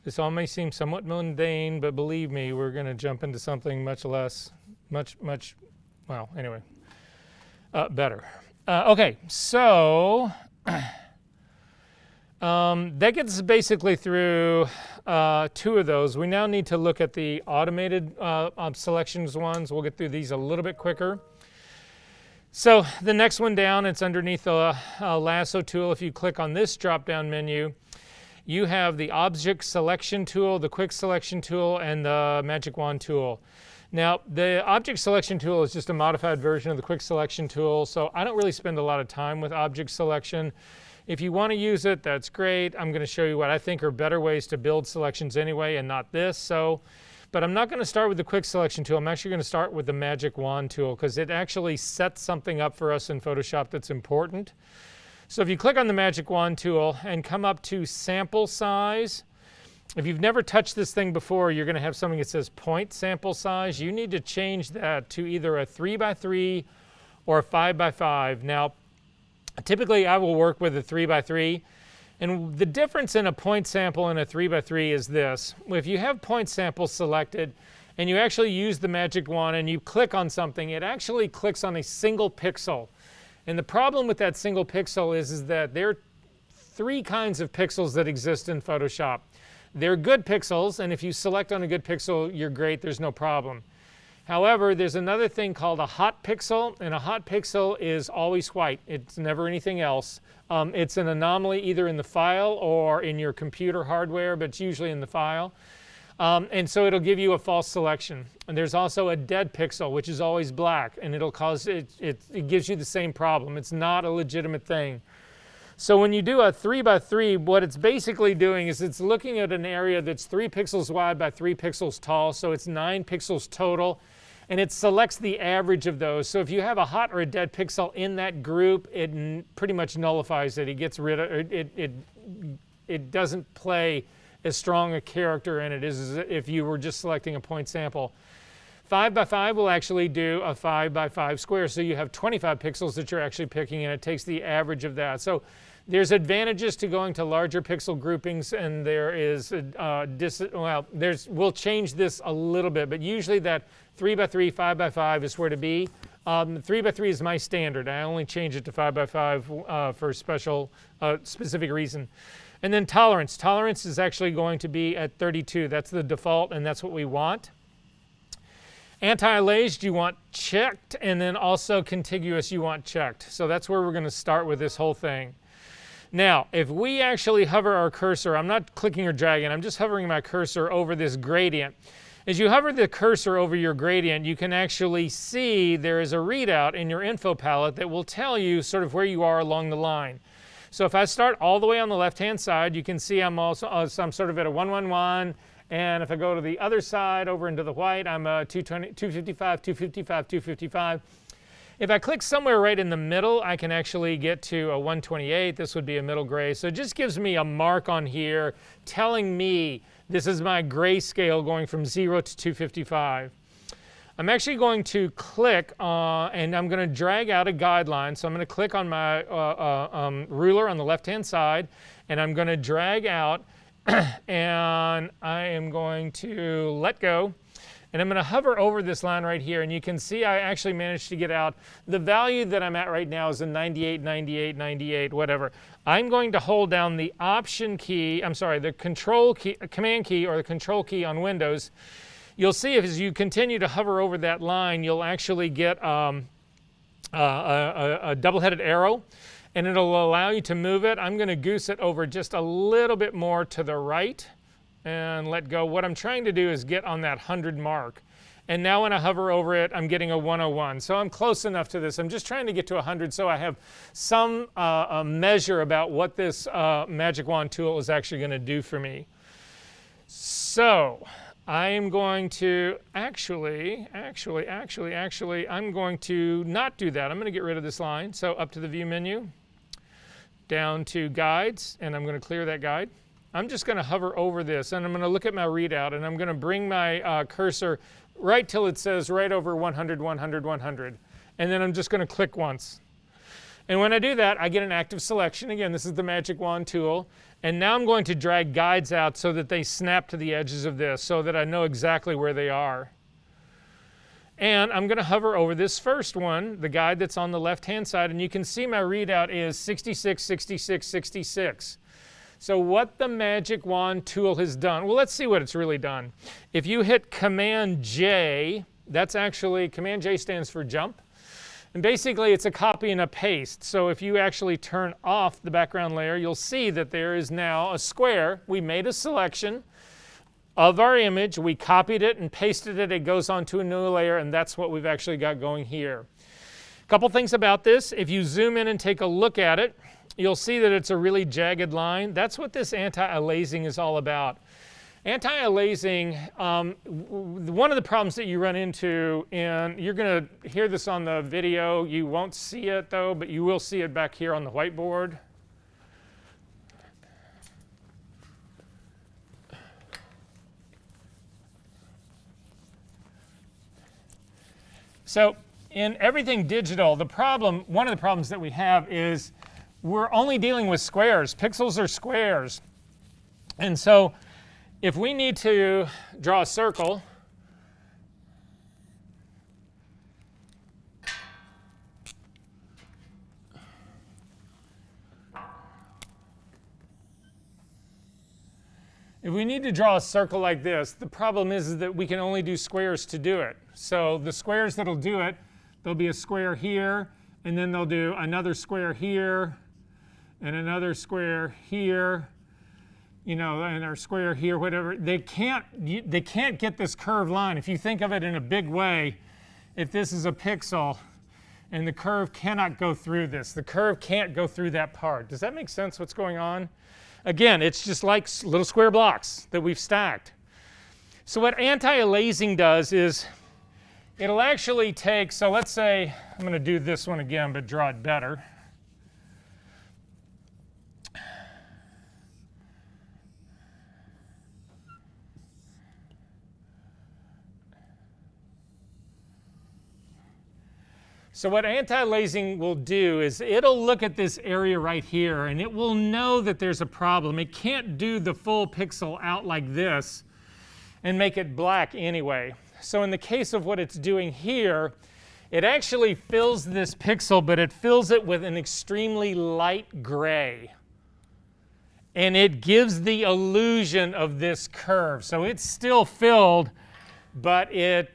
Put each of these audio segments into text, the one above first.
This all may seem somewhat mundane, but believe me, we're going to jump into something much less, well, anyway, better. Okay, so that gets us basically through two of those. We now need to look at the automated selections ones. We'll get through these a little bit quicker. So the next one down, it's underneath the lasso tool. If you click on this drop-down menu, you have the object selection tool, the quick selection tool, and the magic wand tool. Now, the object selection tool is just a modified version of the quick selection tool, so I don't really spend a lot of time with object selection. If you want to use it, that's great. I'm going to show you what I think are better ways to build selections anyway, and not this. But I'm not going to start with the quick selection tool. I'm actually going to start with the magic wand tool because it actually sets something up for us in Photoshop that's important. So if you click on the magic wand tool and come up to sample size, if you've never touched this thing before, you're going to have something that says point sample size. You need to change that to either a 3x3 or a 5x5. Now, typically I will work with a 3x3. And the difference in a point sample and a 3x3 is this. If you have point samples selected and you actually use the magic wand and you click on something, it actually clicks on a single pixel. And the problem with that single pixel is that there are three kinds of pixels that exist in Photoshop. They're good pixels, and if you select on a good pixel, you're great, there's no problem. However, there's another thing called a hot pixel, and a hot pixel is always white. It's never anything else. It's an anomaly either in the file or in your computer hardware, but it's usually in the file. And so it'll give you a false selection. And there's also a dead pixel, which is always black, and it'll cause it gives you the same problem. It's not a legitimate thing. So when you do a 3x3, what it's basically doing is it's looking at an area that's 3 pixels wide by 3 pixels tall, so it's 9 pixels total, and it selects the average of those. So if you have a hot or a dead pixel in that group, it pretty much nullifies it. It gets rid of it. It doesn't play as strong a character in it as if you were just selecting a point sample. 5x5 will actually do a 5x5 square, so you have 25 pixels that you're actually picking, and it takes the average of that. So there's advantages to going to larger pixel groupings, and there is we'll change this a little bit, but usually that 3x3, 5x5 is where to be. 3x3 is my standard. I only change it to 5x5 for a specific reason. And then tolerance. Tolerance is actually going to be at 32. That's the default, and that's what we want. Anti-allaged you want checked, and then also contiguous you want checked. So that's where we're going to start with this whole thing. Now, if we actually hover our cursor, I'm not clicking or dragging, I'm just hovering my cursor over this gradient. As you hover the cursor over your gradient, you can actually see there is a readout in your info palette that will tell you sort of where you are along the line. So if I start all the way on the left-hand side, you can see I'm sort of at a 111. And if I go to the other side over into the white, I'm 220, 255, 255, 255. If I click somewhere right in the middle, I can actually get to a 128. This would be a middle gray. So it just gives me a mark on here telling me this is my gray scale going from 0 to 255. I'm actually going to click and I'm going to drag out a guideline. So I'm going to click on my ruler on the left-hand side, and I'm going to drag out and I am going to let go, and I'm going to hover over this line right here, and you can see I actually managed to get out. The value that I'm at right now is a 98, 98, 98, whatever. I'm going to hold down the Option key, the Control key, Command key or the Control key on Windows. You'll see as you continue to hover over that line, you'll actually get a double-headed arrow, and it'll allow you to move it. I'm going to goose it over just a little bit more to the right and let go. What I'm trying to do is get on that 100 mark. And now when I hover over it, I'm getting a 101. So I'm close enough to this. I'm just trying to get to 100 so I have some measure about what this magic wand tool is actually going to do for me. So I am going to actually, I'm going to not do that. I'm going to get rid of this line. So up to the View menu, down to Guides, and I'm going to clear that guide. I'm just going to hover over this, and I'm going to look at my readout, and I'm going to bring my cursor right till it says right over 100, 100, 100. And then I'm just going to click once. And when I do that, I get an active selection. Again, this is the magic wand tool. And now I'm going to drag guides out so that they snap to the edges of this so that I know exactly where they are. And I'm going to hover over this first one, the guide that's on the left-hand side, and you can see my readout is 66, 66, 66. So what the Magic Wand tool has done, well, let's see what it's really done. If you hit Command J, that's actually, Command J stands for jump. And basically it's a copy and a paste. So if you actually turn off the background layer, you'll see that there is now a square. We made a selection of our image, we copied it and pasted it, it goes onto a new layer, and that's what we've actually got going here. A couple things about this, if you zoom in and take a look at it, you'll see that it's a really jagged line. That's what this anti-aliasing is all about. Anti-aliasing, one of the problems that you run into, and you're going to hear this on the video, you won't see it though, but you will see it back here on the whiteboard. So in everything digital, one of the problems that we have is we're only dealing with squares. Pixels are squares. And so if we need to draw a circle, if we need to draw a circle like this, the problem is that we can only do squares to do it. So the squares that'll do it, there'll be a square here, and then they'll do another square here, and another square here, you know, and our square here, whatever. They can't get this curved line. If you think of it in a big way, if this is a pixel, and the curve cannot go through this, the curve can't go through that part. Does that make sense what's going on? Again, it's just like little square blocks that we've stacked. So what anti-aliasing does is it'll actually take, so let's say, I'm going to do this one again, but draw it better. So what anti-aliasing will do is it'll look at this area right here and it will know that there's a problem. It can't do the full pixel out like this and make it black anyway. So in the case of what it's doing here, it actually fills this pixel, but it fills it with an extremely light gray. And it gives the illusion of this curve. So it's still filled, but it's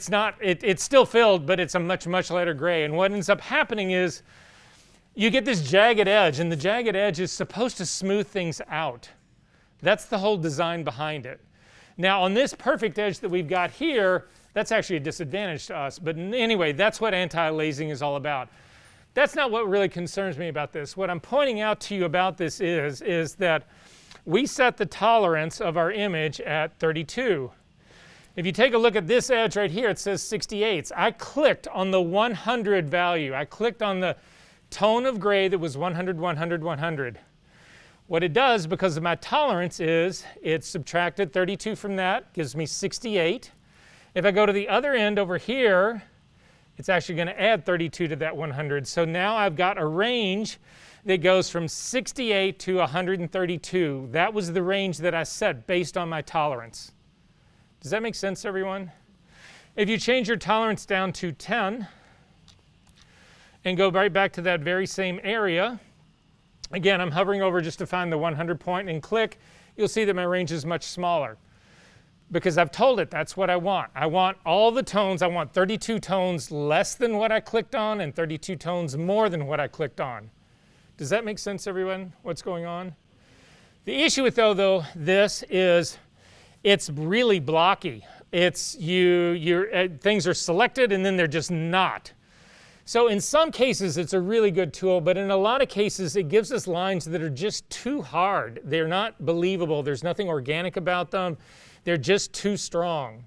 not, it's still filled, but it's a much, much lighter gray. And what ends up happening is you get this jagged edge, and the jagged edge is supposed to smooth things out. That's the whole design behind it. Now, on this perfect edge that we've got here, that's actually a disadvantage to us. But anyway, that's what anti-aliasing is all about. That's not what really concerns me about this. What I'm pointing out to you about this is that we set the tolerance of our image at 32. If you take a look at this edge right here, it says 68. I clicked on the 100 value. I clicked on the tone of gray that was 100, 100, 100. What it does, because of my tolerance, is it subtracted 32 from that, gives me 68. If I go to the other end over here, it's actually going to add 32 to that 100. So now I've got a range that goes from 68 to 132. That was the range that I set based on my tolerance. Does that make sense, everyone? If you change your tolerance down to 10 and go right back to that very same area, again, I'm hovering over just to find the 100 point and click, you'll see that my range is much smaller because I've told it that's what I want. I want all the tones. I want 32 tones less than what I clicked on and 32 tones more than what I clicked on. Does that make sense, everyone, what's going on? The issue with though this is it's really blocky. It's things are selected and then they're just not. So in some cases it's a really good tool, but in a lot of cases it gives us lines that are just too hard. They're not believable. There's nothing organic about them. They're just too strong.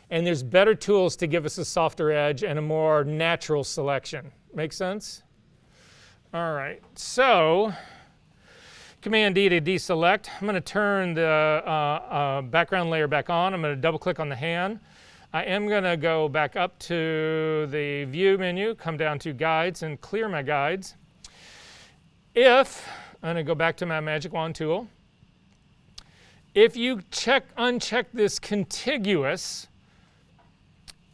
And there's better tools to give us a softer edge and a more natural selection. Make sense? All right, so Command D to deselect. I'm going to turn the background layer back on. I'm going to double click on the hand. I am going to go back up to the view menu, come down to guides and clear my guides. if, I'm going to go back to my magic wand tool. If you uncheck this contiguous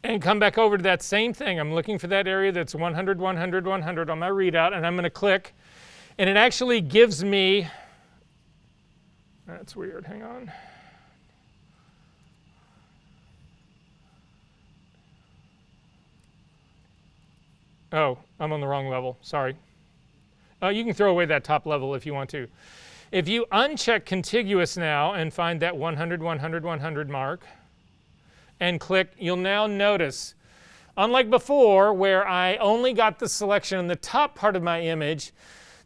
and come back over to that same thing, I'm looking for that area that's 100, 100, 100 on my readout, and I'm going to click, and it actually gives me, that's weird, hang on. Oh, I'm on the wrong level, sorry. You can throw away that top level if you want to. If you uncheck contiguous now and find that 100, 100, 100 mark and click, you'll now notice, unlike before where I only got the selection in the top part of my image,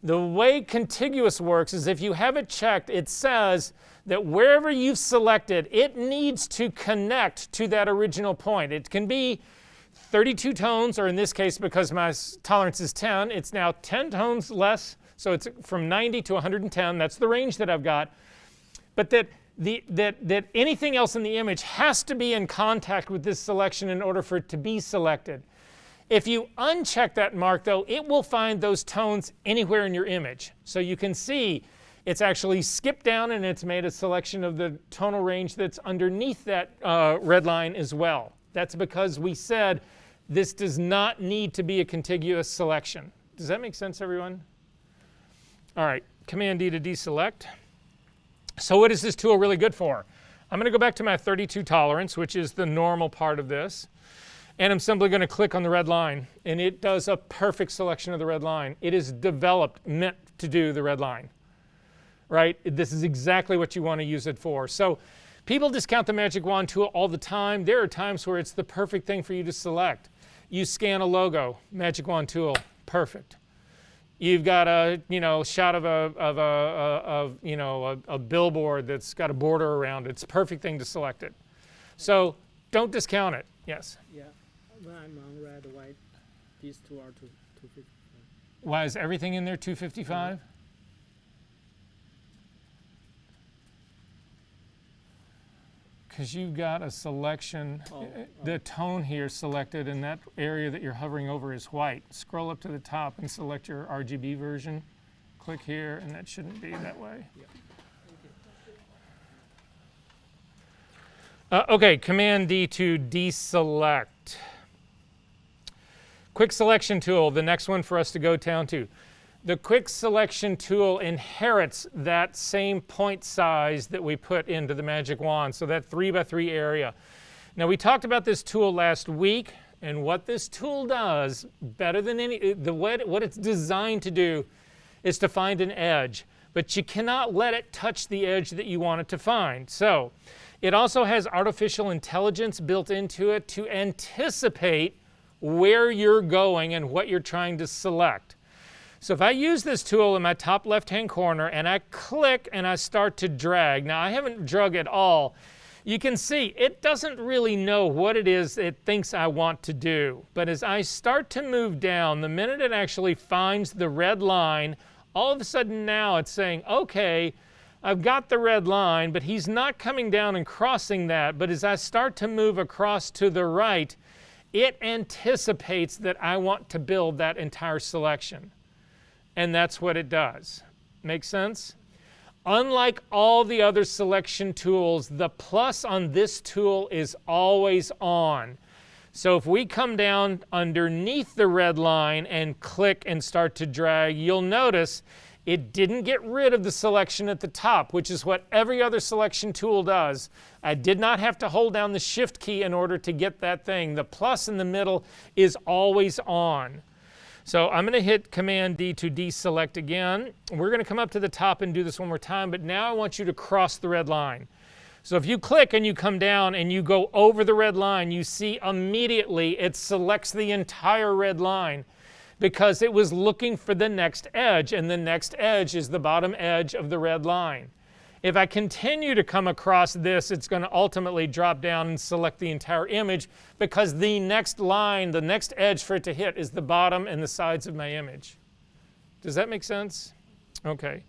the way contiguous works is if you have it checked, it says that wherever you've selected, it needs to connect to that original point. It can be 32 tones, or in this case, because my tolerance is 10, it's now 10 tones less, so it's from 90 to 110, that's the range that I've got. But that anything else in the image has to be in contact with this selection in order for it to be selected. If you uncheck that mark, though, it will find those tones anywhere in your image. So you can see it's actually skipped down and it's made a selection of the tonal range that's underneath that red line as well. That's because we said this does not need to be a contiguous selection. Does that make sense, everyone? All right, Command D to deselect. So what is this tool really good for? I'm going to go back to my 32 tolerance, which is the normal part of this, and I'm simply going to click on the red line, and it does a perfect selection of the red line. It is developed, meant to do the red line, right? This is exactly what you want to use it for. So people discount the magic wand tool all the time. There are times where it's the perfect thing for you to select. You scan a logo, magic wand tool, perfect. You've got a shot of a billboard that's got a border around it. It's a perfect thing to select it. So don't discount it. Yes. Yeah, when I'm on red, white, these two are 255. Why is everything in there 255? Because you've got a selection, the tone here selected, and that area that you're hovering over is white. Scroll up to the top and select your RGB version. Click here, and that shouldn't be that way. Yeah. Okay, Command D to deselect. Quick selection tool, the next one for us to go down to. The quick selection tool inherits that same point size that we put into the magic wand, so that 3x3 area. Now we talked about this tool last week, and what this tool does better than what it's designed to do is to find an edge, but you cannot let it touch the edge that you want it to find. So it also has artificial intelligence built into it to anticipate where you're going and what you're trying to select. So if I use this tool in my top left-hand corner and I click and I start to drag, now I haven't drug at all, you can see it doesn't really know what it is it thinks I want to do. But as I start to move down, the minute it actually finds the red line, all of a sudden now it's saying, okay, I've got the red line, but he's not coming down and crossing that. But as I start to move across to the right, it anticipates that I want to build that entire selection. And that's what it does. Make sense? Unlike all the other selection tools, the plus on this tool is always on. So if we come down underneath the red line and click and start to drag, you'll notice it didn't get rid of the selection at the top, which is what every other selection tool does. I did not have to hold down the Shift key in order to get that thing. The plus in the middle is always on. So I'm going to hit Command D to deselect again. We're going to come up to the top and do this one more time, but now I want you to cross the red line. So if you click and you come down and you go over the red line, you see immediately it selects the entire red line because it was looking for the next edge, and the next edge is the bottom edge of the red line. If I continue to come across this, it's going to ultimately drop down and select the entire image because the next line, the next edge for it to hit is the bottom and the sides of my image. Does that make sense? Okay.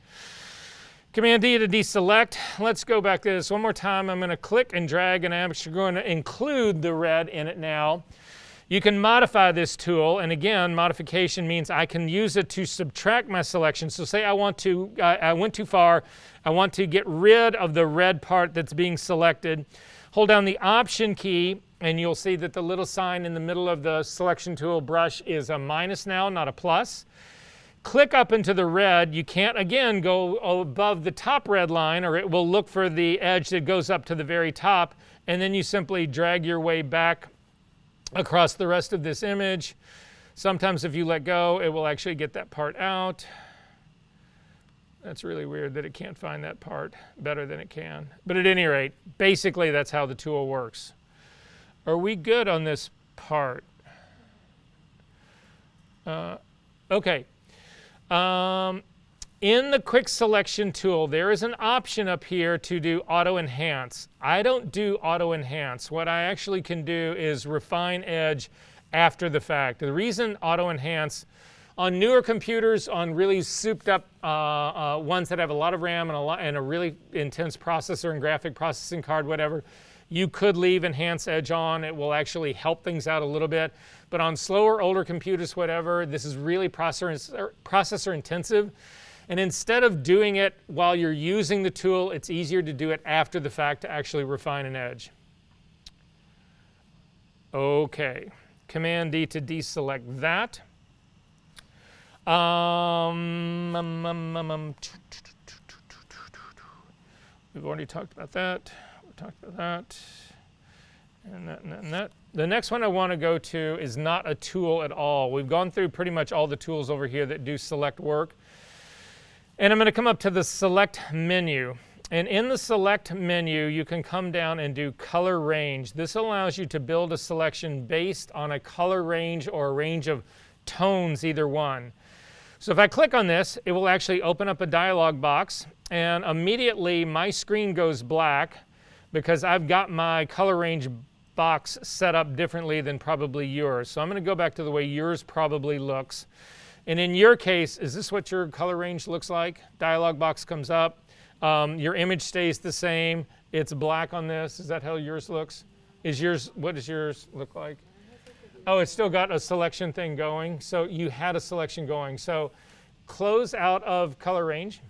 Command D to deselect. Let's go back to this one more time. I'm going to click and drag, and I'm actually going to include the red in it now. You can modify this tool, and again, modification means I can use it to subtract my selection. So say I went too far, I want to get rid of the red part that's being selected. Hold down the Option key, and you'll see that the little sign in the middle of the selection tool brush is a minus now, not a plus. Click up into the red. You can't, again, go above the top red line, or it will look for the edge that goes up to the very top, and then you simply drag your way back across the rest of this image. Sometimes if you let go, it will actually get that part out. That's really weird that it can't find that part better than it can. But at any rate, basically that's how the tool works. Are we good on this part? Okay. In the quick selection tool, there is an option up here to do auto enhance. I don't do auto enhance. What I actually can do is refine edge after the fact. The reason auto enhance on newer computers, on really souped up ones that have a lot of RAM and a really intense processor and graphic processing card, whatever, you could leave enhance edge on. It will actually help things out a little bit. But on slower, older computers, whatever, this is really processor intensive. And instead of doing it while you're using the tool, it's easier to do it after the fact to actually refine an edge. Okay, Command D to deselect that. We've already talked about that. We talked about that. And that, and that, and that. The next one I want to go to is not a tool at all. We've gone through pretty much all the tools over here that do select work. And I'm going to come up to the select menu. And in the select menu, you can come down and do color range. This allows you to build a selection based on a color range or a range of tones, either one. So if I click on this, it will actually open up a dialog box, and immediately my screen goes black because I've got my color range box set up differently than probably yours. So I'm going to go back to the way yours probably looks. And in your case, is this what your color range looks like? Dialog box comes up. Your image stays the same. It's black on this. Is that how yours looks? What does yours look like? Oh, it's still got a selection thing going. So you had a selection going. So close out of color range.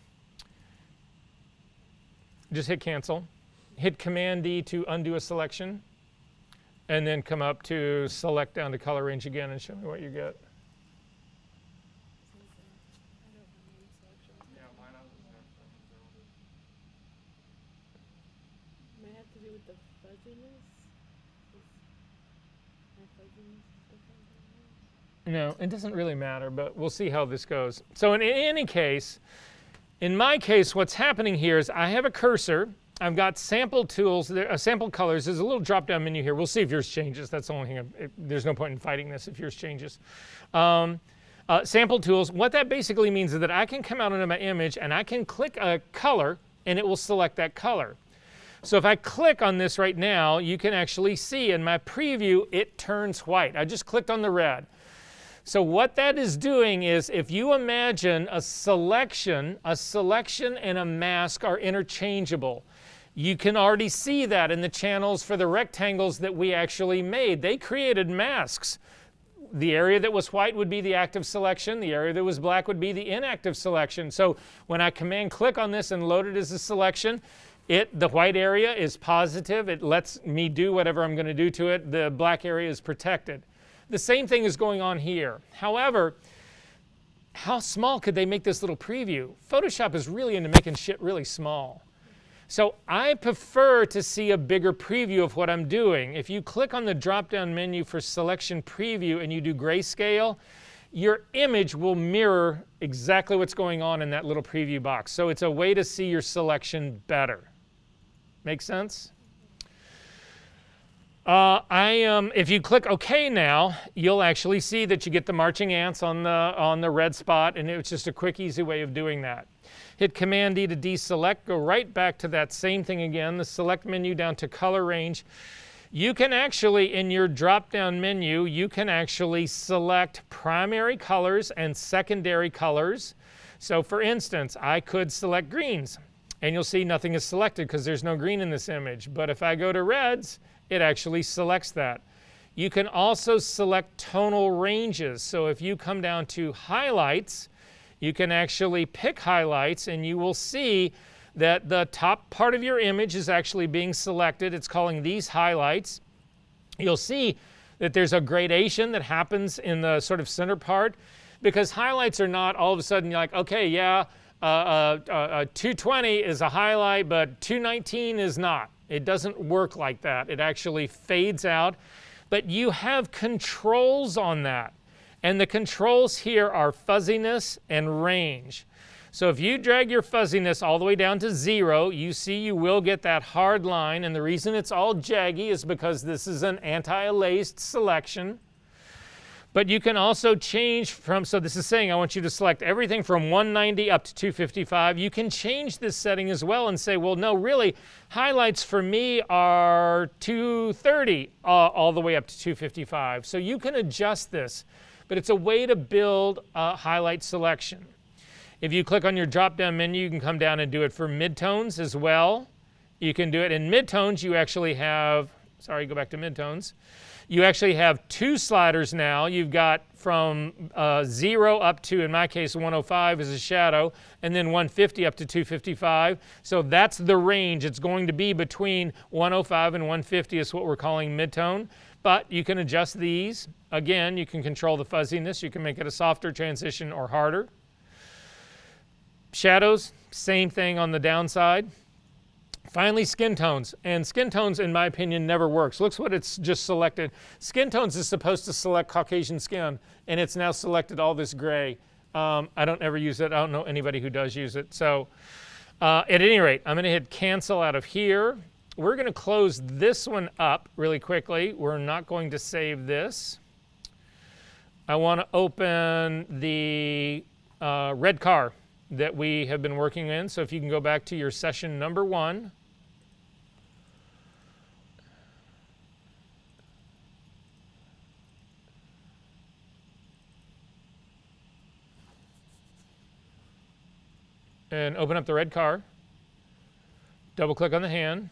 Just hit cancel. Hit Command D to undo a selection. And then come up to select down to color range again and show me what you get. No, it doesn't really matter, but we'll see how this goes. So in any case, in my case, what's happening here is I have a cursor. I've got sample tools, sample colors. There's a little drop-down menu here. We'll see if yours changes. That's the only thing. There's no point in fighting this if yours changes. Sample tools, what that basically means is that I can come out into my image and I can click a color and it will select that color. So if I click on this right now, you can actually see in my preview, it turns white. I just clicked on the red. So what that is doing is, if you imagine a selection and a mask are interchangeable. You can already see that in the channels for the rectangles that we actually made. They created masks. The area that was white would be the active selection. The area that was black would be the inactive selection. So when I command click on this and load it as a selection, the white area is positive. It lets me do whatever I'm going to do to it. The black area is protected. The same thing is going on here. However, how small could they make this little preview? Photoshop is really into making shit really small. So I prefer to see a bigger preview of what I'm doing. If you click on the drop-down menu for selection preview and you do grayscale, your image will mirror exactly what's going on in that little preview box. So it's a way to see your selection better. Make sense? If you click OK now, you'll actually see that you get the marching ants on the red spot, and it's just a quick, easy way of doing that. Hit Command D to deselect, go right back to that same thing again, the select menu down to color range. You can actually, in your drop-down menu, you can actually select primary colors and secondary colors. So for instance, I could select greens, and you'll see nothing is selected because there's no green in this image. But if I go to reds, it actually selects that. You can also select tonal ranges. So if you come down to highlights, you can actually pick highlights, and you will see that the top part of your image is actually being selected. It's calling these highlights. You'll see that there's a gradation that happens in the sort of center part, because highlights are not all of a sudden you're like, okay, yeah, 220 is a highlight, but 219 is not. It doesn't work like that. It actually fades out, but you have controls on that. And the controls here are fuzziness and range. So if you drag your fuzziness all the way down to 0, you see you will get that hard line, and the reason it's all jaggy is because this is an anti-laced selection. But you can also change from, so this is saying I want you to select everything from 190 up to 255. You can change this setting as well and say, well, no, really, highlights for me are 230 all the way up to 255. So you can adjust this, but it's a way to build a highlight selection. If you click on your drop-down menu, you can come down and do it for midtones as well. You can do it in midtones. You actually have, sorry, go back to midtones. You actually have 2 sliders now. You've got from 0 up to, in my case, 105 is a shadow, and then 150 up to 255. So that's the range. It's going to be between 105 and 150 is what we're calling midtone. But you can adjust these. Again, you can control the fuzziness. You can make it a softer transition or harder. Shadows, same thing on the downside. Finally, skin tones. And skin tones, in my opinion, never works. Looks what it's just selected. Skin tones is supposed to select Caucasian skin, and it's now selected all this gray. I don't ever use it. I don't know anybody who does use it. So at any rate, I'm going to hit cancel out of here. We're going to close this one up really quickly. We're not going to save this. I want to open the red car that we have been working in. So if you can go back to your session number 1. And open up the red car. Double click on the hand.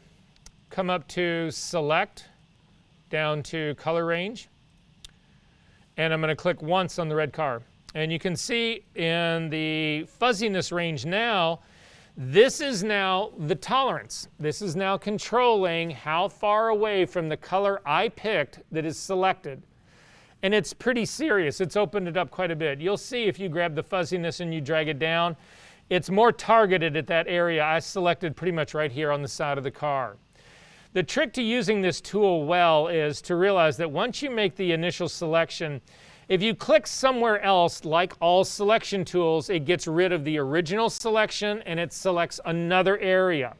Come up to select, down to color range. And I'm going to click once on the red car. And you can see in the fuzziness range now, this is now the tolerance. This is now controlling how far away from the color I picked that is selected. And it's pretty serious. It's opened it up quite a bit. You'll see if you grab the fuzziness and you drag it down, it's more targeted at that area I selected pretty much right here on the side of the car. The trick to using this tool well is to realize that once you make the initial selection, if you click somewhere else, like all selection tools, it gets rid of the original selection and it selects another area.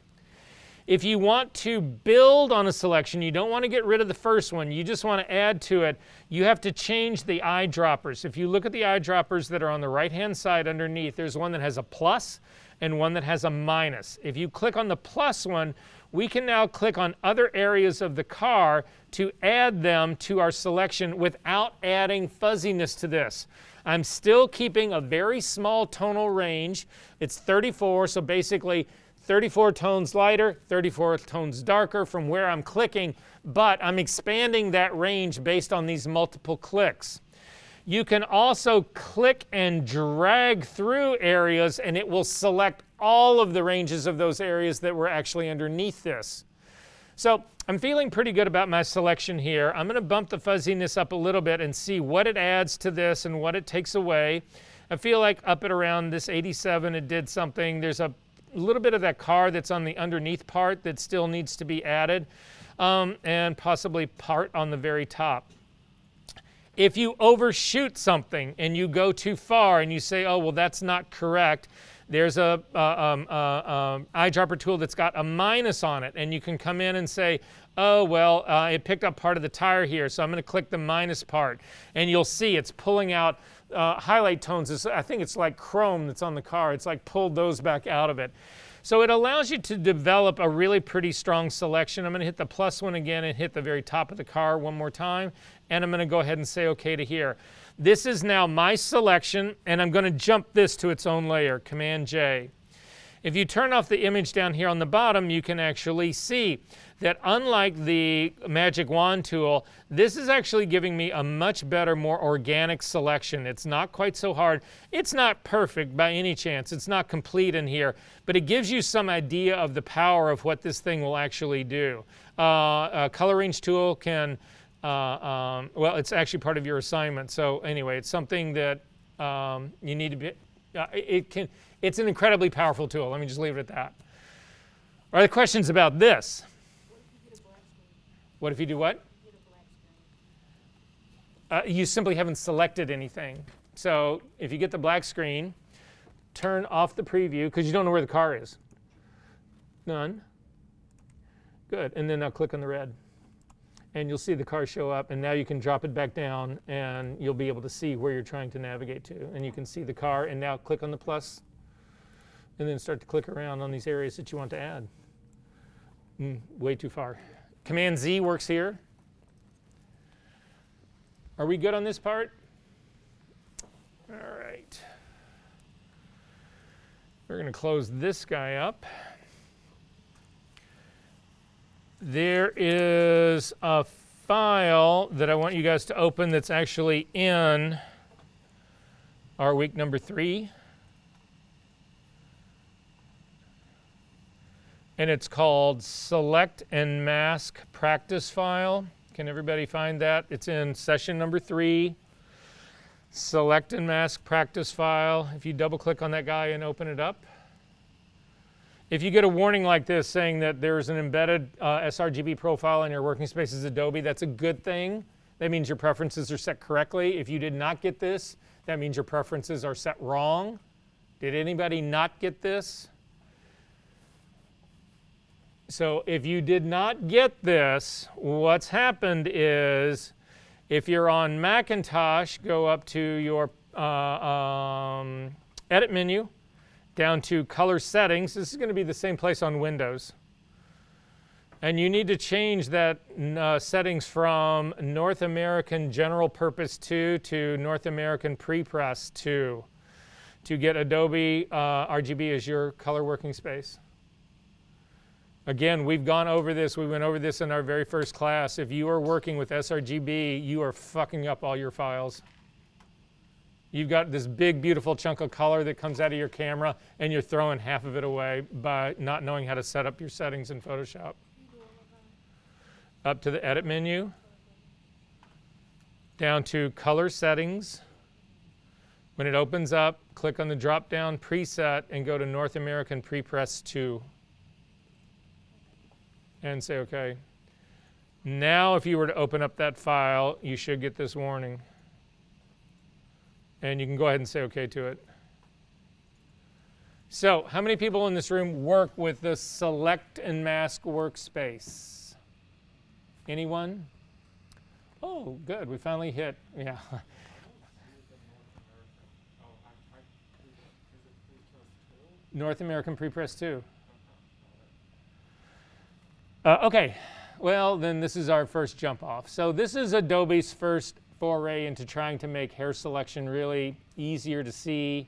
If you want to build on a selection, you don't want to get rid of the first one, you just want to add to it, you have to change the eyedroppers. If you look at the eyedroppers that are on the right-hand side underneath, there's one that has a plus and one that has a minus. If you click on the plus one, we can now click on other areas of the car to add them to our selection without adding fuzziness to this. I'm still keeping a very small tonal range. It's 34, so basically 34 tones lighter, 34 tones darker from where I'm clicking, but I'm expanding that range based on these multiple clicks. You can also click and drag through areas and it will select all of the ranges of those areas that were actually underneath this. So I'm feeling pretty good about my selection here. I'm going to bump the fuzziness up a little bit and see what it adds to this and what it takes away. I feel like up at around this 87 it did something. There's a little bit of that car that's on the underneath part that still needs to be added, and possibly part on the very top. If you overshoot something and you go too far and you say, oh, well, that's not correct, there's a eyedropper tool that's got a minus on it, and you can come in and say, oh, well, it picked up part of the tire here, so I'm going to click the minus part. And you'll see it's pulling out highlight tones. I think it's like chrome that's on the car. It's like pulled those back out of it. So it allows you to develop a really pretty strong selection. I'm going to hit the plus one again and hit the very top of the car one more time. And I'm going to go ahead and say OK to here. This is now my selection, and I'm going to jump this to its own layer, Command J. If you turn off the image down here on the bottom, you can actually see that unlike the magic wand tool, this is actually giving me a much better, more organic selection. It's not quite so hard. It's not perfect by any chance. It's not complete in here, but it gives you some idea of the power of what this thing will actually do. A color range tool can, well, it's actually part of your assignment. So anyway, it's something that you need to be, it's an incredibly powerful tool. Let me just leave it at that. Are there questions about this? What if you do what? You simply haven't selected anything. So if you get the black screen, turn off the preview because you don't know where the car is. None. Good. And then now click on the red. And you'll see the car show up. And now you can drop it back down and you'll be able to see where you're trying to navigate to. And you can see the car. And now click on the plus. And then start to click around on these areas that you want to add. Way too far. Command Z works here. Are we good on this part? All right. We're going to close this guy up. There is a file that I want you guys to open that's actually in our week number 3. And it's called Select and Mask Practice File. Can everybody find that? It's in session number 3. Select and Mask Practice File. If you double click on that guy and open it up. If you get a warning like this saying that there's an embedded sRGB profile in your working space as Adobe, that's a good thing. That means your preferences are set correctly. If you did not get this, that means your preferences are set wrong. Did anybody not get this? So if you did not get this, what's happened is if you're on Macintosh, go up to your edit menu, down to color settings. This is going to be the same place on Windows. And you need to change that settings from North American General Purpose 2 to North American Prepress 2 to get Adobe RGB as your color working space. Again, we've gone over this. We went over this in our very first class. If you are working with sRGB, you are fucking up all your files. You've got this big, beautiful chunk of color that comes out of your camera, and you're throwing half of it away by not knowing how to set up your settings in Photoshop. Up to the Edit menu, down to Color Settings. When it opens up, click on the drop-down Preset and go to North American Prepress 2. And say OK. Now if you were to open up that file, you should get this warning. And you can go ahead and say OK to it. So how many people in this room work with the Select and Mask workspace? Anyone? Oh, good. We finally hit. Yeah. North American Prepress 2. OK, well, then this is our first jump off. So this is Adobe's first foray into trying to make hair selection really easier to see.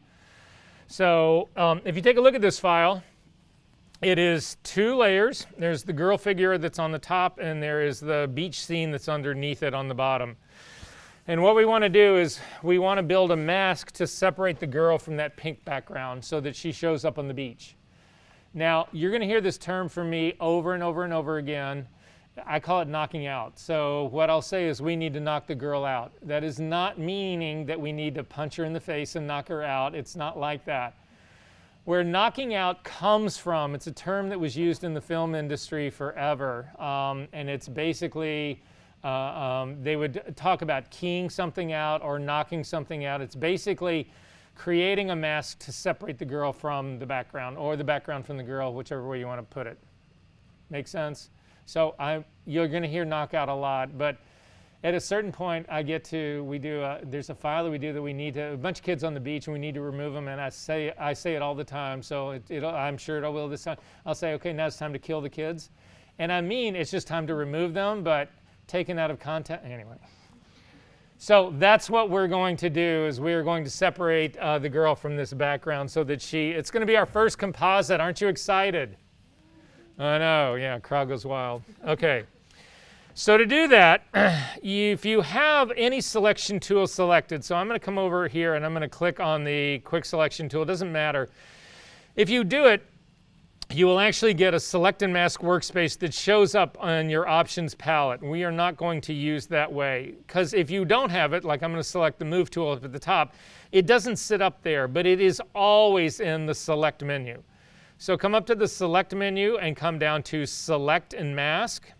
So if you take a look at this file, it is 2 layers. There's the girl figure that's on the top, and there is the beach scene that's underneath it on the bottom. And what we want to do is we want to build a mask to separate the girl from that pink background so that she shows up on the beach. Now, you're going to hear this term from me over and over and over again. I call it knocking out. So what I'll say is we need to knock the girl out. That is not meaning that we need to punch her in the face and knock her out. It's not like that. Where knocking out comes from, it's a term that was used in the film industry forever. And it's basically, they would talk about keying something out or knocking something out. It's basically creating a mask to separate the girl from the background, or the background from the girl, whichever way you want to put it. Make sense? So you're going to hear knockout a lot, but at a certain point, there's a file that we do that we need to, a bunch of kids on the beach, and we need to remove them, and I say it all the time, so I'm sure it will this time. I'll say, okay, now it's time to kill the kids. And I mean, it's just time to remove them, but taken out of context, anyway. So that's what we're going to do, is we're going to separate the girl from this background so that it's going to be our first composite. Aren't you excited? I know, yeah, crowd goes wild. Okay, so to do that, if you have any selection tool selected, so I'm going to come over here and I'm going to click on the quick selection tool. It doesn't matter. If you do it, you will actually get a select and mask workspace that shows up on your options palette. We are not going to use that way, because if you don't have it, like I'm going to select the move tool up at the top, it doesn't sit up there, but it is always in the select menu. So come up to the select menu and come down to select and mask.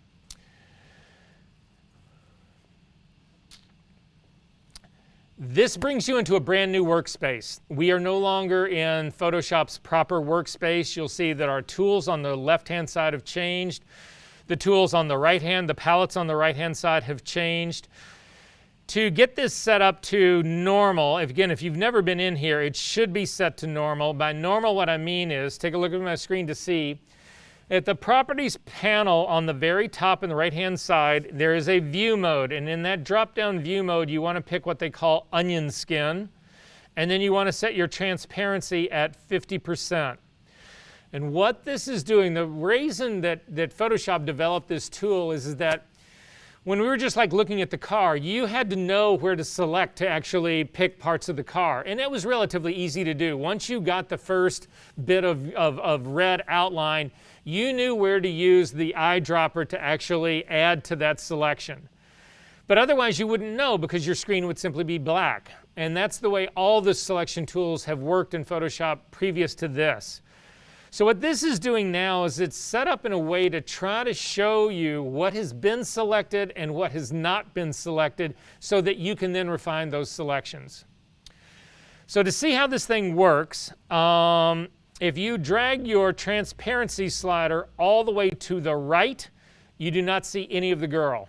This brings you into a brand new workspace. We are no longer in Photoshop's proper workspace. You'll see that our tools on the left-hand side have changed. The tools on the right-hand, the palettes on the right-hand side have changed. To get this set up to normal, if you've never been in here, it should be set to normal. By normal, what I mean is, take a look at my screen to see, at the Properties panel on the very top in the right-hand side, there is a View mode. And in that drop-down View mode, you want to pick what they call onion skin. And then you want to set your transparency at 50%. And what this is doing, the reason that Photoshop developed this tool is that when we were just like looking at the car, you had to know where to select to actually pick parts of the car. And it was relatively easy to do. Once you got the first bit of red outline, you knew where to use the eyedropper to actually add to that selection. But otherwise you wouldn't know, because your screen would simply be black. And that's the way all the selection tools have worked in Photoshop previous to this. So what this is doing now is it's set up in a way to try to show you what has been selected and what has not been selected, so that you can then refine those selections. So to see how this thing works, if you drag your transparency slider all the way to the right, you do not see any of the girl.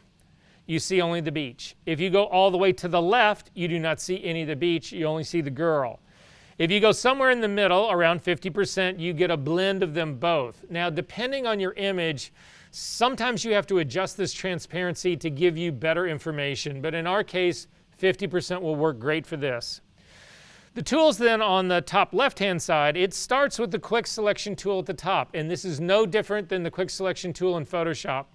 You see only the beach. If you go all the way to the left, you do not see any of the beach. You only see the girl. If you go somewhere in the middle, around 50%, you get a blend of them both. Now, depending on your image, sometimes you have to adjust this transparency to give you better information. But in our case, 50% will work great for this. The tools then on the top left-hand side, it starts with the quick selection tool at the top. And this is no different than the quick selection tool in Photoshop.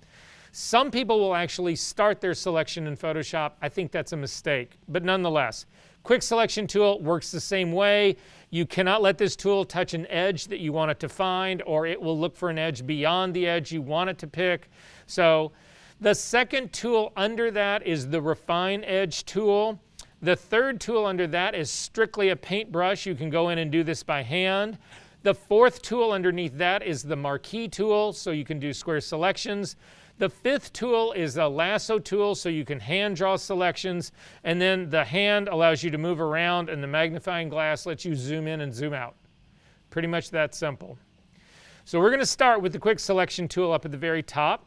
Some people will actually start their selection in Photoshop. I think that's a mistake, but nonetheless. Quick selection tool works the same way. You cannot let this tool touch an edge that you want it to find, or it will look for an edge beyond the edge you want it to pick. So the second tool under that is the Refine Edge tool. The third tool under that is strictly a paintbrush. You can go in and do this by hand. The fourth tool underneath that is the Marquee tool, so you can do square selections. The fifth tool is a lasso tool, so you can hand draw selections. And then the hand allows you to move around, and the magnifying glass lets you zoom in and zoom out. Pretty much that simple. So we're going to start with the quick selection tool up at the very top.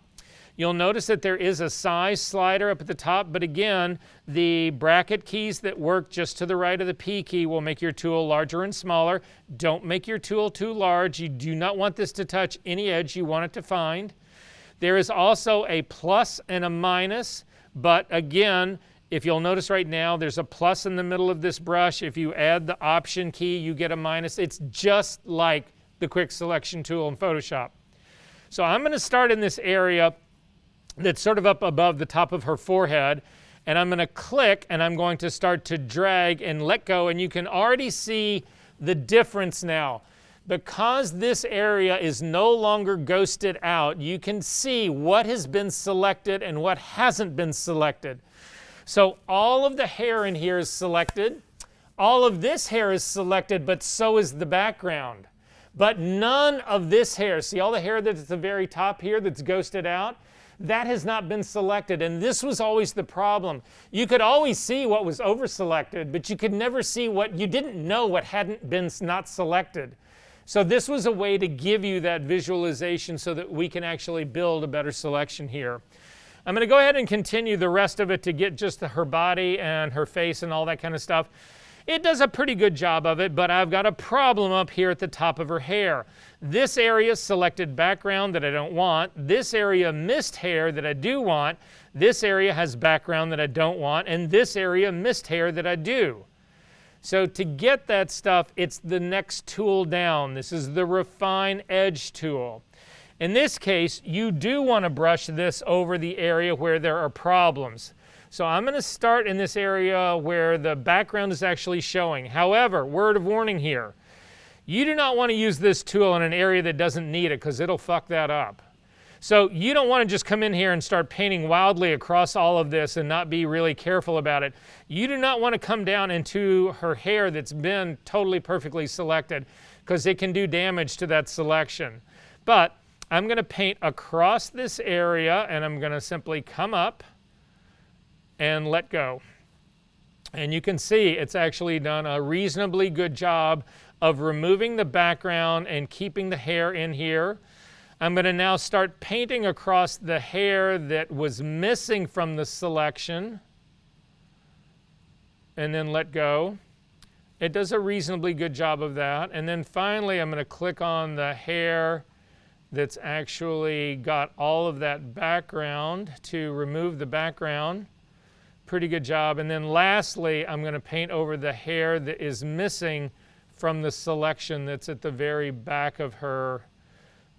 You'll notice that there is a size slider up at the top, but again, the bracket keys that work just to the right of the P key will make your tool larger and smaller. Don't make your tool too large. You do not want this to touch any edge you want it to find. There is also a plus and a minus, but again, if you'll notice right now, there's a plus in the middle of this brush. If you add the option key, you get a minus. It's just like the quick selection tool in Photoshop. So I'm going to start in this area that's sort of up above the top of her forehead, and I'm going to click, and I'm going to start to drag and let go, and you can already see the difference now. Because this area is no longer ghosted out, you can see what has been selected and what hasn't been selected. So all of the hair in here is selected. All of this hair is selected, but so is the background. But none of this hair, see all the hair that's at the very top here that's ghosted out? That has not been selected, and this was always the problem. You could always see what was over-selected, but you could never see what you didn't know what hadn't been not selected. So this was a way to give you that visualization so that we can actually build a better selection here. I'm going to go ahead and continue the rest of it to get just her body and her face and all that kind of stuff. It does a pretty good job of it, but I've got a problem up here at the top of her hair. This area selected background that I don't want. This area missed hair that I do want. This area has background that I don't want. And this area missed hair that I do. So to get that stuff, it's the next tool down. This is the Refine Edge tool. In this case, you do want to brush this over the area where there are problems. So I'm going to start in this area where the background is actually showing. However, word of warning here, you do not want to use this tool in an area that doesn't need it because it'll fuck that up. So you don't want to just come in here and start painting wildly across all of this and not be really careful about it. You do not want to come down into her hair that's been totally perfectly selected because it can do damage to that selection. But I'm going to paint across this area and I'm going to simply come up and let go. And you can see it's actually done a reasonably good job of removing the background and keeping the hair in here. I'm going to now start painting across the hair that was missing from the selection and then let go. It does a reasonably good job of that. And then finally, I'm going to click on the hair that's actually got all of that background to remove the background. Pretty good job. And then lastly, I'm going to paint over the hair that is missing from the selection that's at the very back of her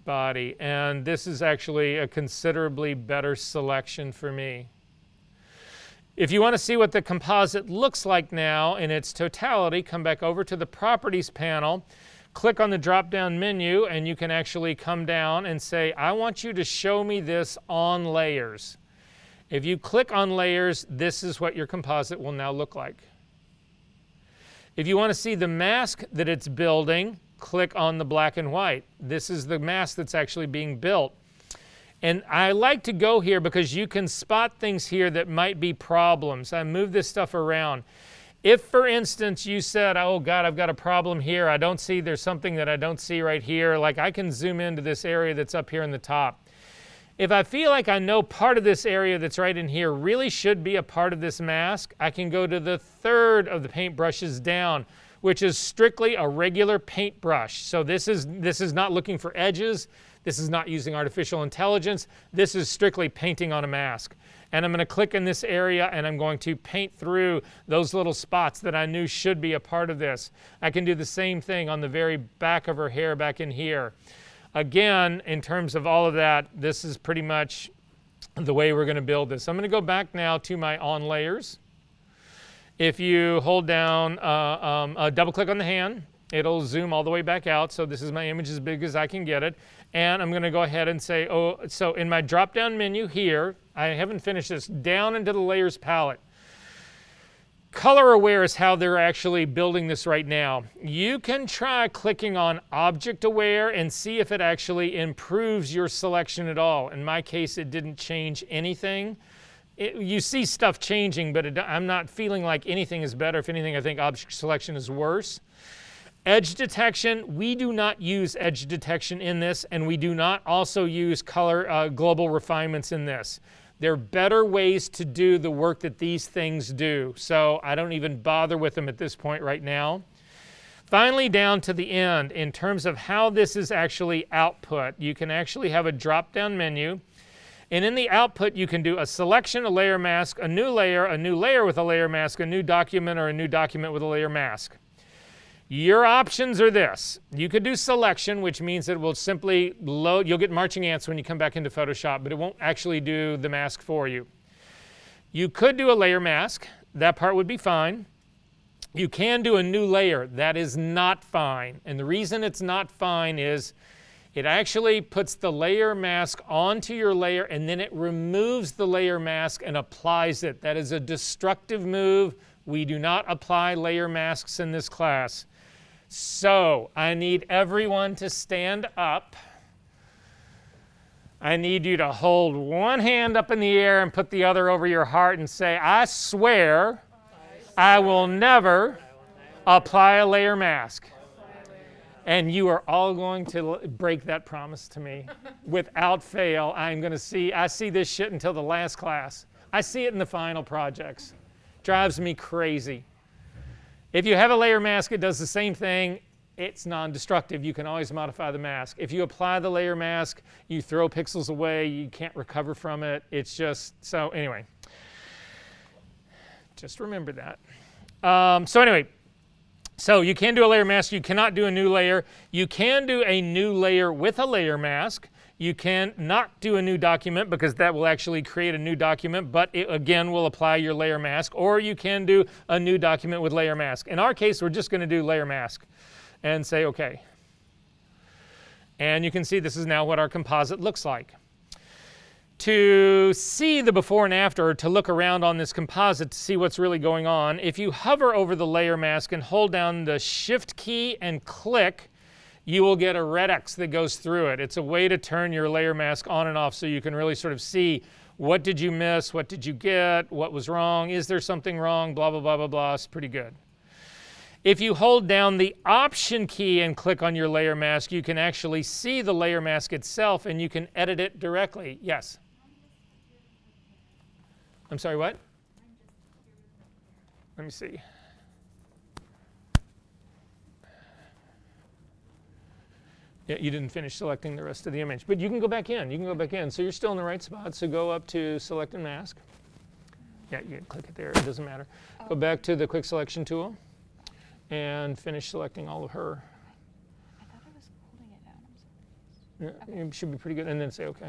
body. And this is actually a considerably better selection for me. If you want to see what the composite looks like now in its totality, come back over to the Properties panel, click on the drop-down menu, and you can actually come down and say, I want you to show me this on layers. If you click on layers, this is what your composite will now look like. If you want to see the mask that it's building, click on the black and white. This is the mask that's actually being built. And I like to go here because you can spot things here that might be problems. I move this stuff around. If, for instance, you said, oh God, I've got a problem here. I don't see, there's something that I don't see right here. Like I can zoom into this area that's up here in the top. If I feel like I know part of this area that's right in here really should be a part of this mask, I can go to the third of the paintbrushes down, which is strictly a regular paintbrush. So this is not looking for edges. This is not using artificial intelligence. This is strictly painting on a mask. And I'm going to click in this area and I'm going to paint through those little spots that I knew should be a part of this. I can do the same thing on the very back of her hair back in here. Again, in terms of all of that, this is pretty much the way we're going to build this. I'm going to go back now to my on layers. If you hold down, double click on the hand, it'll zoom all the way back out. So this is my image as big as I can get it. And I'm going to go ahead and say, oh, so in my drop down menu here, I haven't finished this, down into the layers palette. Color aware is how they're actually building this right now. You can try clicking on object aware and see if it actually improves your selection at all. In my case, it didn't change anything. You see stuff changing, but I'm not feeling like anything is better. If anything, I think object selection is worse. Edge detection, we do not use edge detection in this, and we do not also use color global refinements in this. There are better ways to do the work that these things do, so I don't even bother with them at this point right now. Finally, down to the end, in terms of how this is actually output, you can actually have a drop-down menu, and in the output you can do a selection, a layer mask, a new layer with a layer mask, a new document, or a new document with a layer mask. Your options are this. You could do selection, which means it will simply load. You'll get marching ants when you come back into Photoshop, but it won't actually do the mask for you. You could do a layer mask. That part would be fine. You can do a new layer. That is not fine. And the reason it's not fine is it actually puts the layer mask onto your layer and then it removes the layer mask and applies it. That is a destructive move. We do not apply layer masks in this class. So I need everyone to stand up. I need you to hold one hand up in the air and put the other over your heart and say, I swear I will never apply a layer mask. And you are all going to break that promise to me. Without fail, I'm going to see, I see this shit until the last class. I see it in the final projects. Drives me crazy. If you have a layer mask, it does the same thing. It's non-destructive. You can always modify the mask. If you apply the layer mask, you throw pixels away. You can't recover from it. It's just, so anyway. Just remember that. So you can do a layer mask. You cannot do a new layer. You can do a new layer with a layer mask. You can not do a new document because that will actually create a new document, but it again will apply your layer mask. Or you can do a new document with layer mask. In our case, we're just going to do layer mask and say OK. And you can see this is now what our composite looks like. To see the before and after, or to look around on this composite to see what's really going on, if you hover over the layer mask and hold down the Shift key and click, you will get a red X that goes through it. It's a way to turn your layer mask on and off so you can really sort of see what did you miss, what did you get, what was wrong, is there something wrong, blah, blah, blah, blah, blah. It's pretty good. If you hold down the Option key and click on your layer mask, you can actually see the layer mask itself and you can edit it directly. Yes? I'm sorry, what? Let me see. Yeah, you didn't finish selecting the rest of the image, but you can go back in. You can go back in. So you're still in the right spot. So go up to Select and Mask. Yeah, you can click it there. It doesn't matter. Go back to the Quick Selection tool and finish selecting all of her. I thought I was holding it down. I'm sorry. Yeah, it should be pretty good. And then say OK.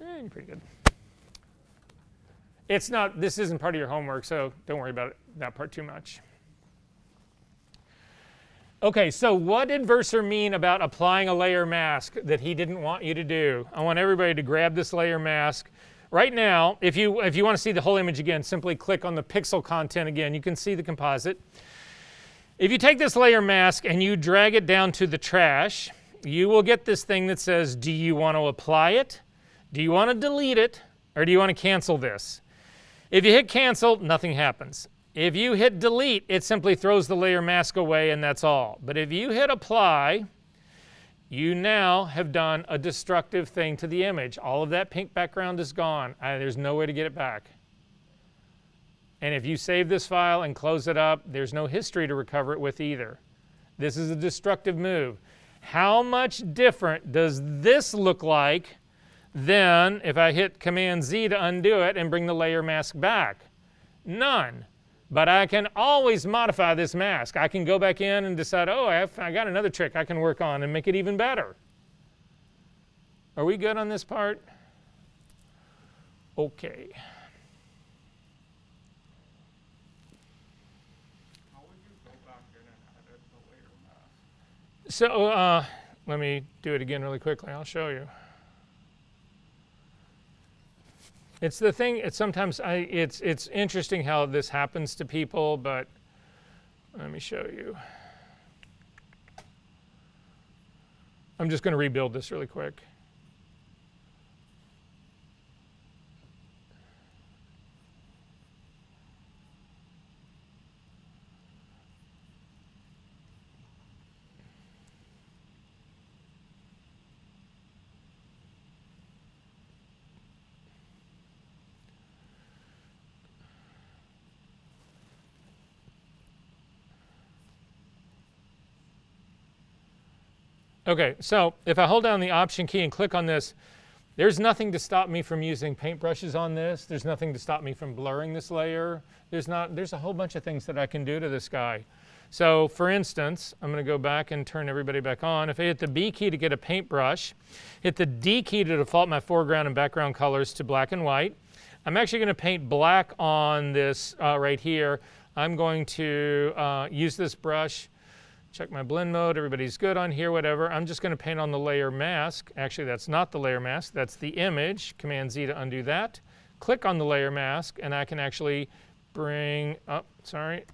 Yeah, you're pretty good. It's not, this isn't part of your homework, so don't worry about that part too much. OK, so what did Verser mean about applying a layer mask that he didn't want you to do? I want everybody to grab this layer mask. Right now, if you want to see the whole image again, simply click on the pixel content again. You can see the composite. If you take this layer mask and you drag it down to the trash, you will get this thing that says, do you want to apply it? Do you want to delete it? Or do you want to cancel this? If you hit cancel, nothing happens. If you hit delete, it simply throws the layer mask away and that's all. But if you hit apply, you now have done a destructive thing to the image. All of that pink background is gone. There's no way to get it back. And if you save this file and close it up, there's no history to recover it with either. This is a destructive move. How much different does this look like than if I hit Command Z to undo it and bring the layer mask back? None. But I can always modify this mask. I can go back in and decide, oh, I got another trick I can work on and make it even better. Are we good on this part? OK. How would you go back in and edit the layer mask? So let me do it again really quickly. I'll show you. It's the thing, it's sometimes, it's interesting how this happens to people, but let me show you. I'm just going to rebuild this really quick. OK, so if I hold down the Option key and click on this, there's nothing to stop me from using paintbrushes on this. There's nothing to stop me from blurring this layer. There's a whole bunch of things that I can do to this guy. So for instance, I'm going to go back and turn everybody back on. If I hit the B key to get a paintbrush, hit the D key to default my foreground and background colors to black and white. I'm actually going to paint black on this right here. I'm going to use this brush. Check my blend mode, everybody's good on here, whatever. I'm just going to paint on the layer mask. Actually, that's not the layer mask, that's the image. Command Z to undo that. Click on the layer mask, and I can actually bring,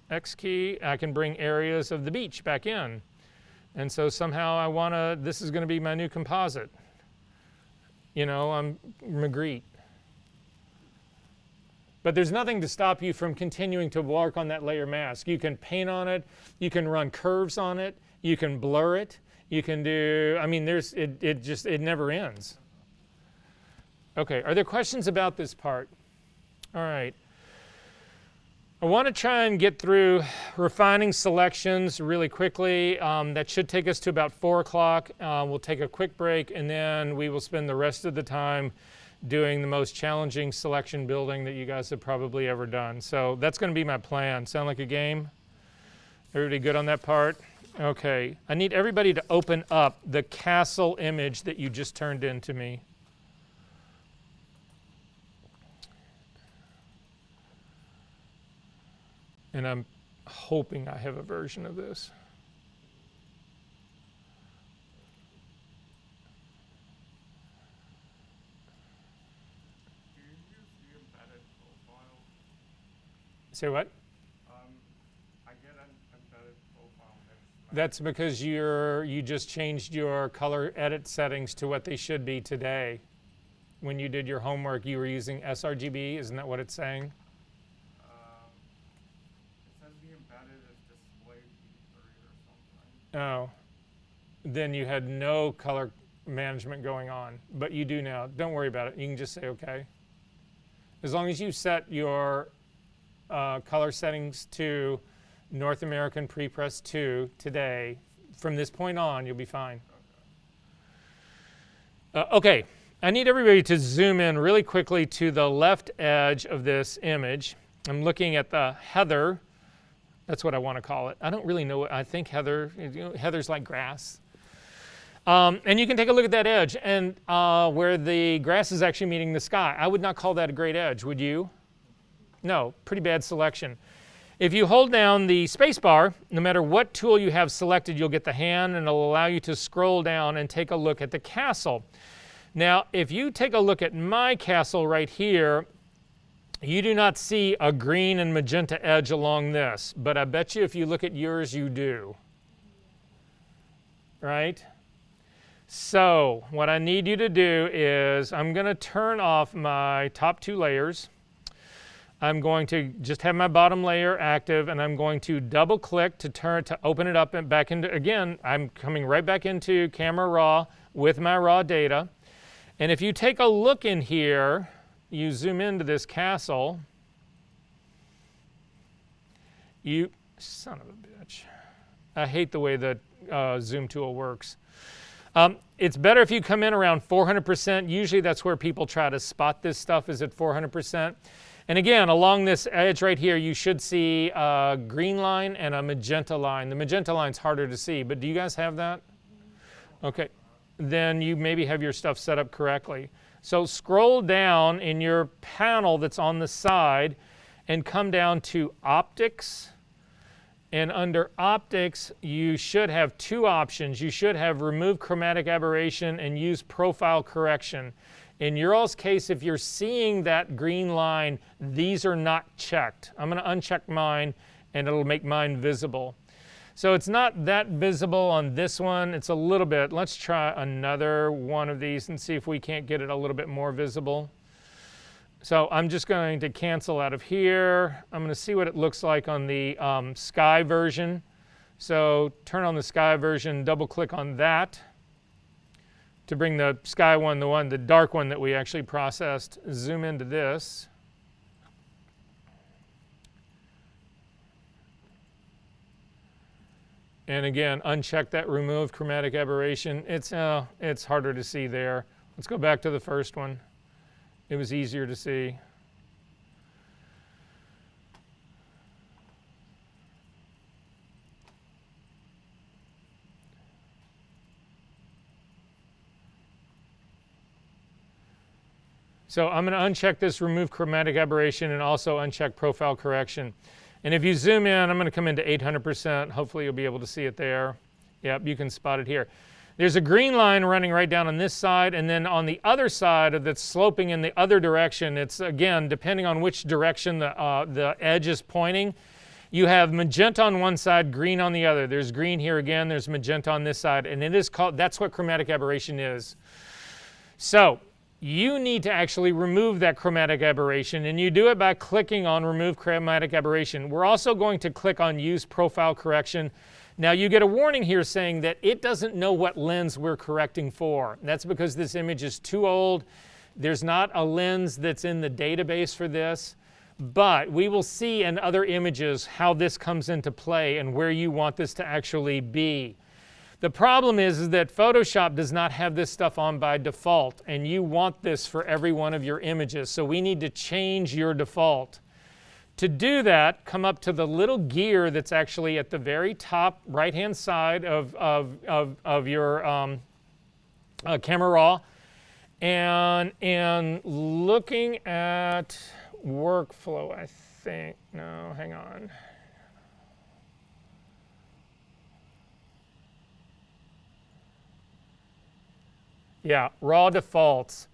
X key, I can bring areas of the beach back in. And so somehow this is going to be my new composite. You know, I'm Magritte. But there's nothing to stop you from continuing to work on that layer mask. You can paint on it, you can run curves on it, you can blur it, you can do, I mean, it never ends. OK, are there questions about this part? All right. I want to try and get through refining selections really quickly. That should take us to about 4 o'clock. We'll take a quick break, and then we will spend the rest of the time doing the most challenging selection building that you guys have probably ever done. So that's going to be my plan. Sound like a game? Everybody good on that part? Okay. I need everybody to open up the castle image that you just turned into me. And I'm hoping I have a version of this. Do you use the embedded profile? Say what? I get an embedded profile mix. That's because you just changed your color edit settings to what they should be today. When you did your homework, you were using sRGB, isn't that what it's saying? It says the embedded is display P3 or something. Oh, then you had no color management going on, but you do now. Don't worry about it. You can just say okay. As long as you set your color settings to North American Prepress 2 today, from this point on, you'll be fine. Okay, I need everybody to zoom in really quickly to the left edge of this image. I'm looking at the heather. That's what I want to call it. I don't really know what I think heather. Heather's like grass. And you can take a look at that edge and where the grass is actually meeting the sky. I would not call that a great edge, would you? No, pretty bad selection. If you hold down the space bar, no matter what tool you have selected, you'll get the hand and it'll allow you to scroll down and take a look at the castle. Now, if you take a look at my castle right here, you do not see a green and magenta edge along this, but I bet you if you look at yours, you do. Right? So what I need you to do is I'm going to turn off my top 2 layers. I'm going to just have my bottom layer active, and I'm going to double click to open it up and back into, again, I'm coming right back into Camera Raw with my raw data. And if you take a look in here, you zoom into this castle, son of a bitch. I hate the way the zoom tool works. It's better if you come in around 400%. Usually that's where people try to spot this stuff, is at 400%. And again, along this edge right here, you should see a green line and a magenta line. The magenta line's harder to see, but do you guys have that? Okay, then you maybe have your stuff set up correctly. So scroll down in your panel that's on the side and come down to Optics. And under Optics, you should have 2 options. You should have Remove Chromatic Aberration and Use Profile Correction. In your all's case, if you're seeing that green line, these are not checked. I'm going to uncheck mine, and it'll make mine visible. So it's not that visible on this one. It's a little bit. Let's try another one of these and see if we can't get it a little bit more visible. So I'm just going to cancel out of here. I'm going to see what it looks like on the sky version. So turn on the sky version, double click on that to bring the sky one, the dark one that we actually processed. Zoom into this. And again, uncheck that remove chromatic aberration. It's harder to see there. Let's go back to the first one. It was easier to see. So I'm going to uncheck this remove chromatic aberration and also uncheck profile correction. And if you zoom in, I'm going to come into 800%. Hopefully you'll be able to see it there. Yep, you can spot it here. There's a green line running right down on this side, and then on the other side that's sloping in the other direction, it's, again, depending on which direction the edge is pointing, you have magenta on one side, green on the other. There's green here again, there's magenta on this side, and it is called, that's what chromatic aberration is. So you need to actually remove that chromatic aberration, and you do it by clicking on Remove Chromatic Aberration. We're also going to click on Use Profile Correction. Now you get a warning here saying that it doesn't know what lens we're correcting for. That's because this image is too old. There's not a lens that's in the database for this. But we will see in other images how this comes into play and where you want this to actually be. The problem is that Photoshop does not have this stuff on by default, and you want this for every one of your images. So we need to change your default. To do that, come up to the little gear that's actually at the very top right-hand side of your Camera Raw. And looking at workflow, I think, no, hang on. Yeah, raw defaults.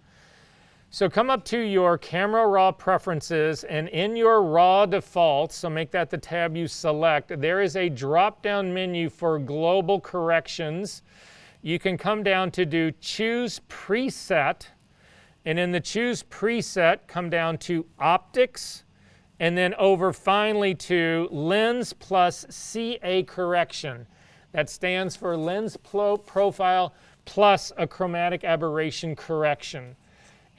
So come up to your Camera Raw preferences, and in your raw defaults, so make that the tab you select, there is a drop-down menu for global corrections. You can come down to do choose preset, and in the choose preset, come down to optics, and then over finally to lens plus CA correction. That stands for lens profile plus a chromatic aberration correction.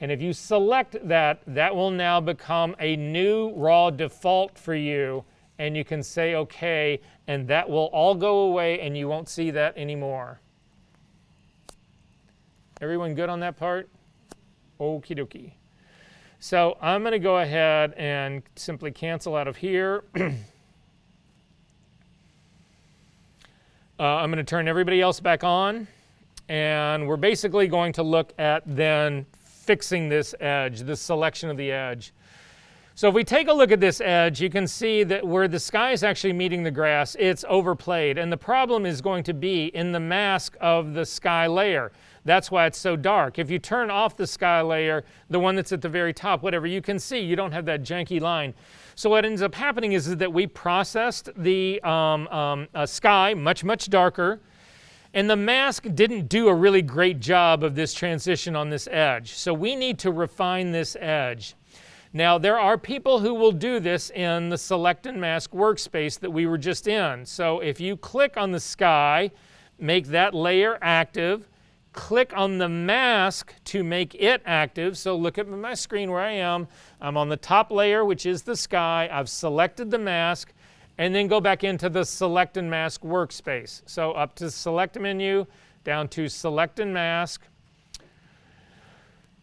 And if you select that, that will now become a new raw default for you, and you can say OK, and that will all go away and you won't see that anymore. Everyone good on that part? Okie dokie. So I'm going to go ahead and simply cancel out of here. I'm going to turn everybody else back on. And we're basically going to look at then fixing this edge, the selection of the edge. So if we take a look at this edge, you can see that where the sky is actually meeting the grass, it's overplayed. And the problem is going to be in the mask of the sky layer. That's why it's so dark. If you turn off the sky layer, the one that's at the very top, whatever, you can see you don't have that janky line. So what ends up happening is that we processed the sky much darker. And the mask didn't do a really great job of this transition on this edge. So we need to refine this edge. Now, there are people who will do this in the Select and Mask workspace that we were just in. So if you click on the sky, make that layer active, click on the mask to make it active. So look at my screen where I am. I'm on the top layer, which is the sky. I've selected the mask. And then go back into the Select and Mask workspace. So up to Select menu, down to Select and Mask.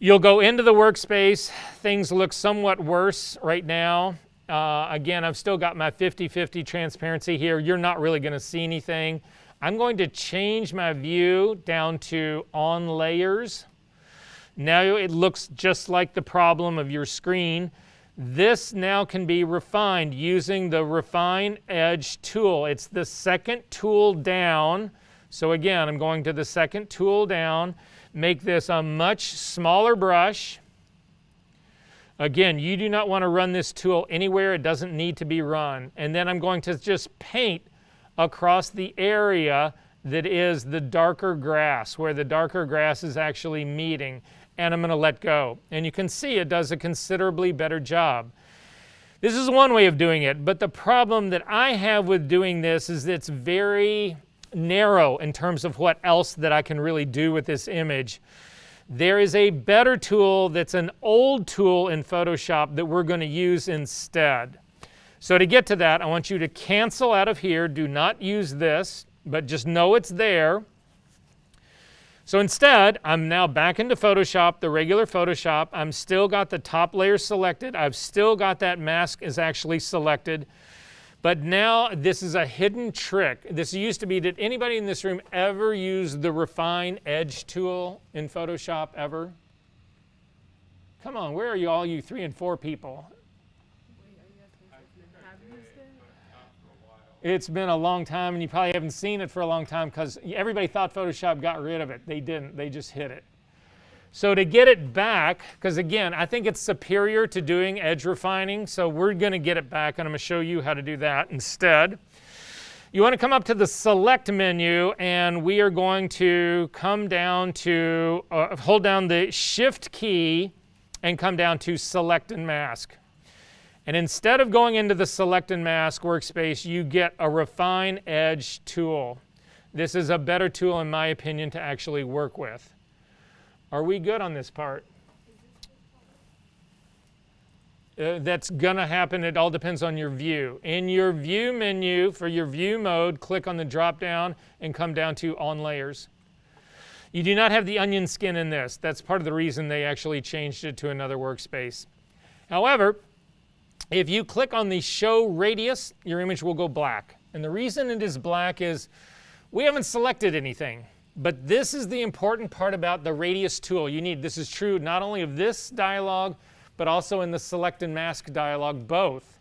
You'll go into the workspace. Things look somewhat worse right now. Again, I've still got my 50-50 transparency here. You're not really going to see anything. I'm going to change my view down to On Layers. Now it looks just like the problem of your screen. This now can be refined using the Refine Edge tool. It's the second tool down. So again, I'm going to the second tool down. Make this a much smaller brush. Again, you do not want to run this tool anywhere it doesn't need to be run. And then I'm going to just paint across the area that is the darker grass, where the darker grass is actually meeting. And I'm going to let go. And you can see it does a considerably better job. This is one way of doing it, but the problem that I have with doing this is it's very narrow in terms of what else that I can really do with this image. There is a better tool that's an old tool in Photoshop that we're going to use instead. So to get to that, I want you to cancel out of here. Do not use this, but just know it's there. So instead, I'm now back into Photoshop, the regular Photoshop. I'm still got the top layer selected. I've still got that mask is actually selected. But now this is a hidden trick. This used to be, did anybody in this room ever use the Refine Edge tool in Photoshop ever? Come on, where are you all you 3 and 4 people? It's been a long time, and you probably haven't seen it for a long time because everybody thought Photoshop got rid of it. They didn't. They just hid it. So to get it back, because again, I think it's superior to doing edge refining, so we're going to get it back, and I'm going to show you how to do that instead. You want to come up to the Select menu, and we are going to come down to, hold down the Shift key and come down to Select and Mask. And instead of going into the Select and Mask workspace, you get a Refine Edge tool. This is a better tool, in my opinion, to actually work with. Are we good on this part? That's gonna happen. It all depends on your view. In your view menu, for your view mode, click on the drop down and come down to on layers. You do not have the onion skin in this. That's part of the reason they actually changed it to another workspace. However, if you click on the show radius, your image will go black. And the reason it is black is we haven't selected anything. But this is the important part about the radius tool. This is true not only of this dialog, but also in the select and mask dialog, both.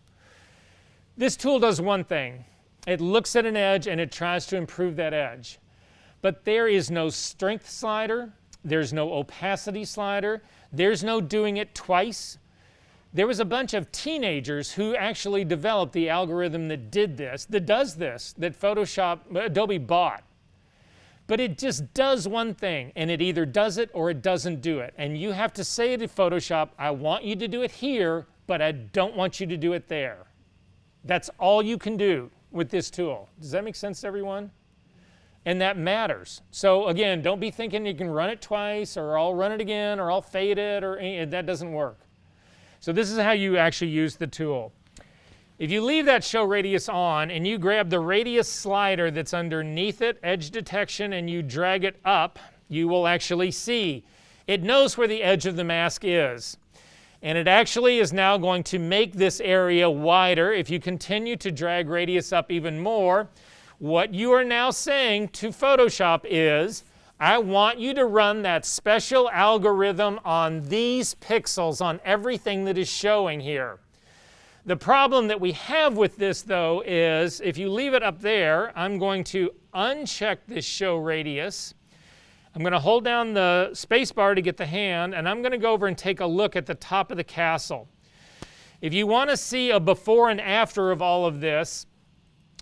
This tool does one thing. It looks at an edge and it tries to improve that edge. But there is no strength slider, there's no opacity slider, there's no doing it twice. There was a bunch of teenagers who actually developed the algorithm that did this, that does this, that Adobe bought. But it just does one thing, and it either does it or it doesn't do it. And you have to say to Photoshop, I want you to do it here, but I don't want you to do it there. That's all you can do with this tool. Does that make sense to everyone? And that matters. So again, don't be thinking you can run it twice, or I'll run it again, or I'll fade it, or that doesn't work. So this is how you actually use the tool. If you leave that show radius on and you grab the radius slider that's underneath it, edge detection, and you drag it up, you will actually see it knows where the edge of the mask is. And it actually is now going to make this area wider. If you continue to drag radius up even more, what you are now saying to Photoshop is, I want you to run that special algorithm on these pixels, on everything that is showing here. The problem that we have with this, though, is if you leave it up there, I'm going to uncheck this show radius. I'm going to hold down the space bar to get the hand, and I'm going to go over and take a look at the top of the castle. If you want to see a before and after of all of this,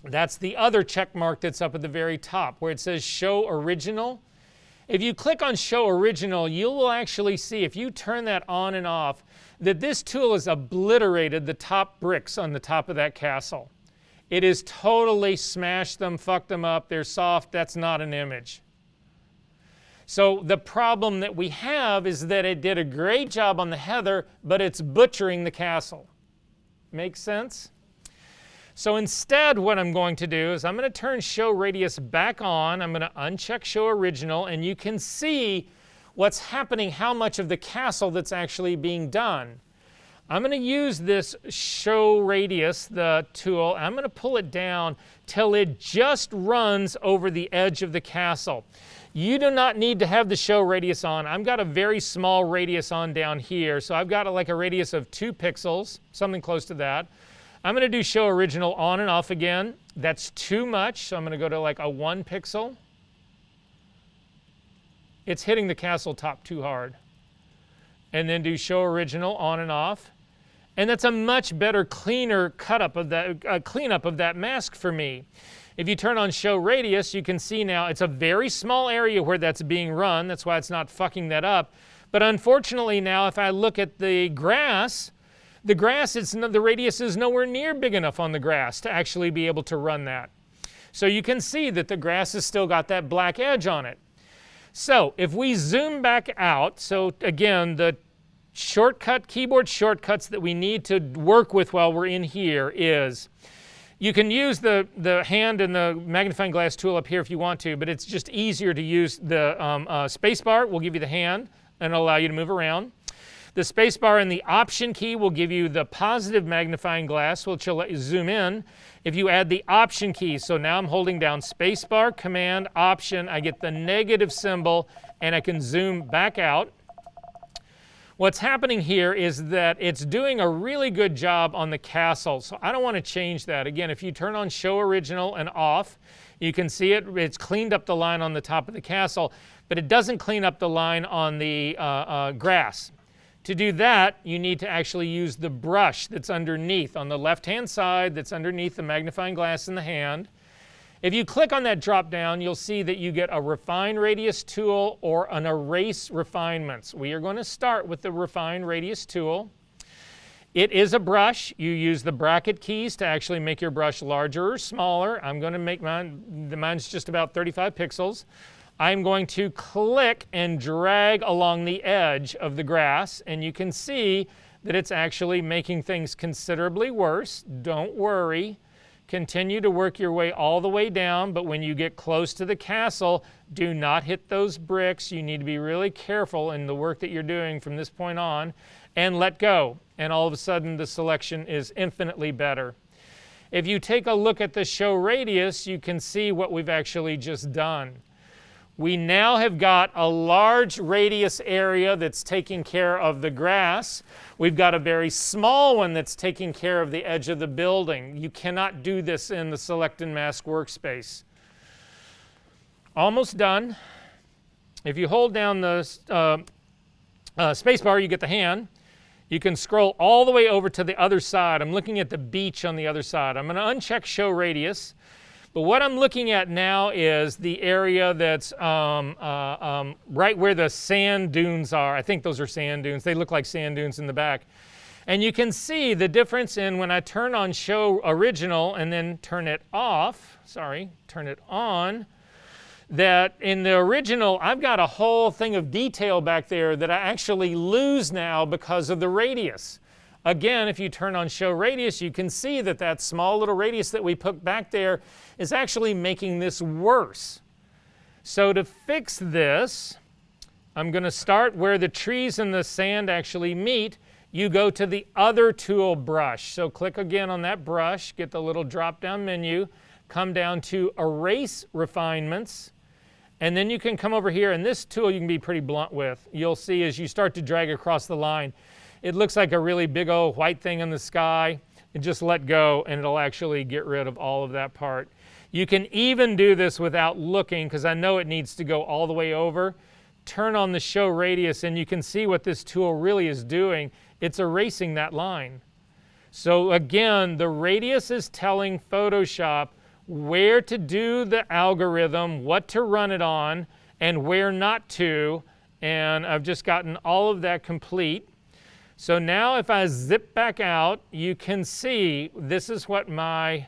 that's the other check mark that's up at the very top where it says Show Original. If you click on Show Original, you will actually see, if you turn that on and off, that this tool has obliterated the top bricks on the top of that castle. It has totally smashed them, fucked them up, they're soft, that's not an image. So the problem that we have is that it did a great job on the heather, but it's butchering the castle. Make sense? So instead, what I'm going to do is I'm going to turn Show Radius back on. I'm going to uncheck Show Original, and you can see what's happening, how much of the castle that's actually being done. I'm going to use this Show Radius, the tool. I'm going to pull it down till it just runs over the edge of the castle. You do not need to have the Show Radius on. I've got a very small radius on down here, so I've got like a radius of 2 pixels, something close to that. I'm going to do Show Original on and off again. That's too much, so I'm going to go to like a 1 pixel. It's hitting the castle top too hard. And then do Show Original on and off. And that's a much better, cleaner cleanup of that mask for me. If you turn on Show Radius, you can see now it's a very small area where that's being run. That's why it's not fucking that up. But unfortunately now, if I look at the grass, the radius is nowhere near big enough on the grass to actually be able to run that. So you can see that the grass has still got that black edge on it. So if we zoom back out, so again, the keyboard shortcuts that we need to work with while we're in here is, you can use the hand and the magnifying glass tool up here if you want to, but it's just easier to use the space bar. Will give you the hand and allow you to move around. The space bar and the Option key will give you the positive magnifying glass, which will let you zoom in. If you add the Option key, so now I'm holding down space bar, Command, Option, I get the negative symbol, and I can zoom back out. What's happening here is that it's doing a really good job on the castle, so I don't want to change that. Again, if you turn on Show Original and off, you can see it's cleaned up the line on the top of the castle, but it doesn't clean up the line on the grass. To do that, you need to actually use the brush that's underneath on the left-hand side, that's underneath the magnifying glass in the hand. If you click on that drop down, you'll see that you get a Refine Radius tool or an Erase Refinements. We are going to start with the Refine Radius tool. It is a brush. You use the bracket keys to actually make your brush larger or smaller. I'm going to make mine's just about 35 pixels. I'm going to click and drag along the edge of the grass, and you can see that it's actually making things considerably worse. Don't worry. Continue to work your way all the way down, but when you get close to the castle, do not hit those bricks. You need to be really careful in the work that you're doing from this point on, and let go. And all of a sudden, the selection is infinitely better. If you take a look at the show radius, you can see what we've actually just done. We now have got a large radius area that's taking care of the grass. We've got a very small one that's taking care of the edge of the building. You cannot do this in the Select and Mask workspace. Almost done. If you hold down the space bar, you get the hand. You can scroll all the way over to the other side. I'm looking at the beach on the other side. I'm going to uncheck Show Radius. But what I'm looking at now is the area that's right where the sand dunes are. I think those are sand dunes. They look like sand dunes in the back. And you can see the difference in when I turn on Show Original and then turn it off, turn it on, that in the original, I've got a whole thing of detail back there that I actually lose now because of the radius. Again, if you turn on Show Radius, you can see that that small little radius that we put back there is actually making this worse. So to fix this, I'm going to start where the trees and the sand actually meet. You go to the other tool brush. So click again on that brush, get the little drop-down menu, come down to Erase Refinements, and then you can come over here, and this tool you can be pretty blunt with. You'll see as you start to drag across the line, it looks like a really big old white thing in the sky. And just let go and it'll actually get rid of all of that part. You can even do this without looking, because I know it needs to go all the way over. Turn on the Show Radius and you can see what this tool really is doing. It's erasing that line. So again, the radius is telling Photoshop where to do the algorithm, what to run it on, and where not to. And I've just gotten all of that complete. So now if I zip back out, you can see this is what my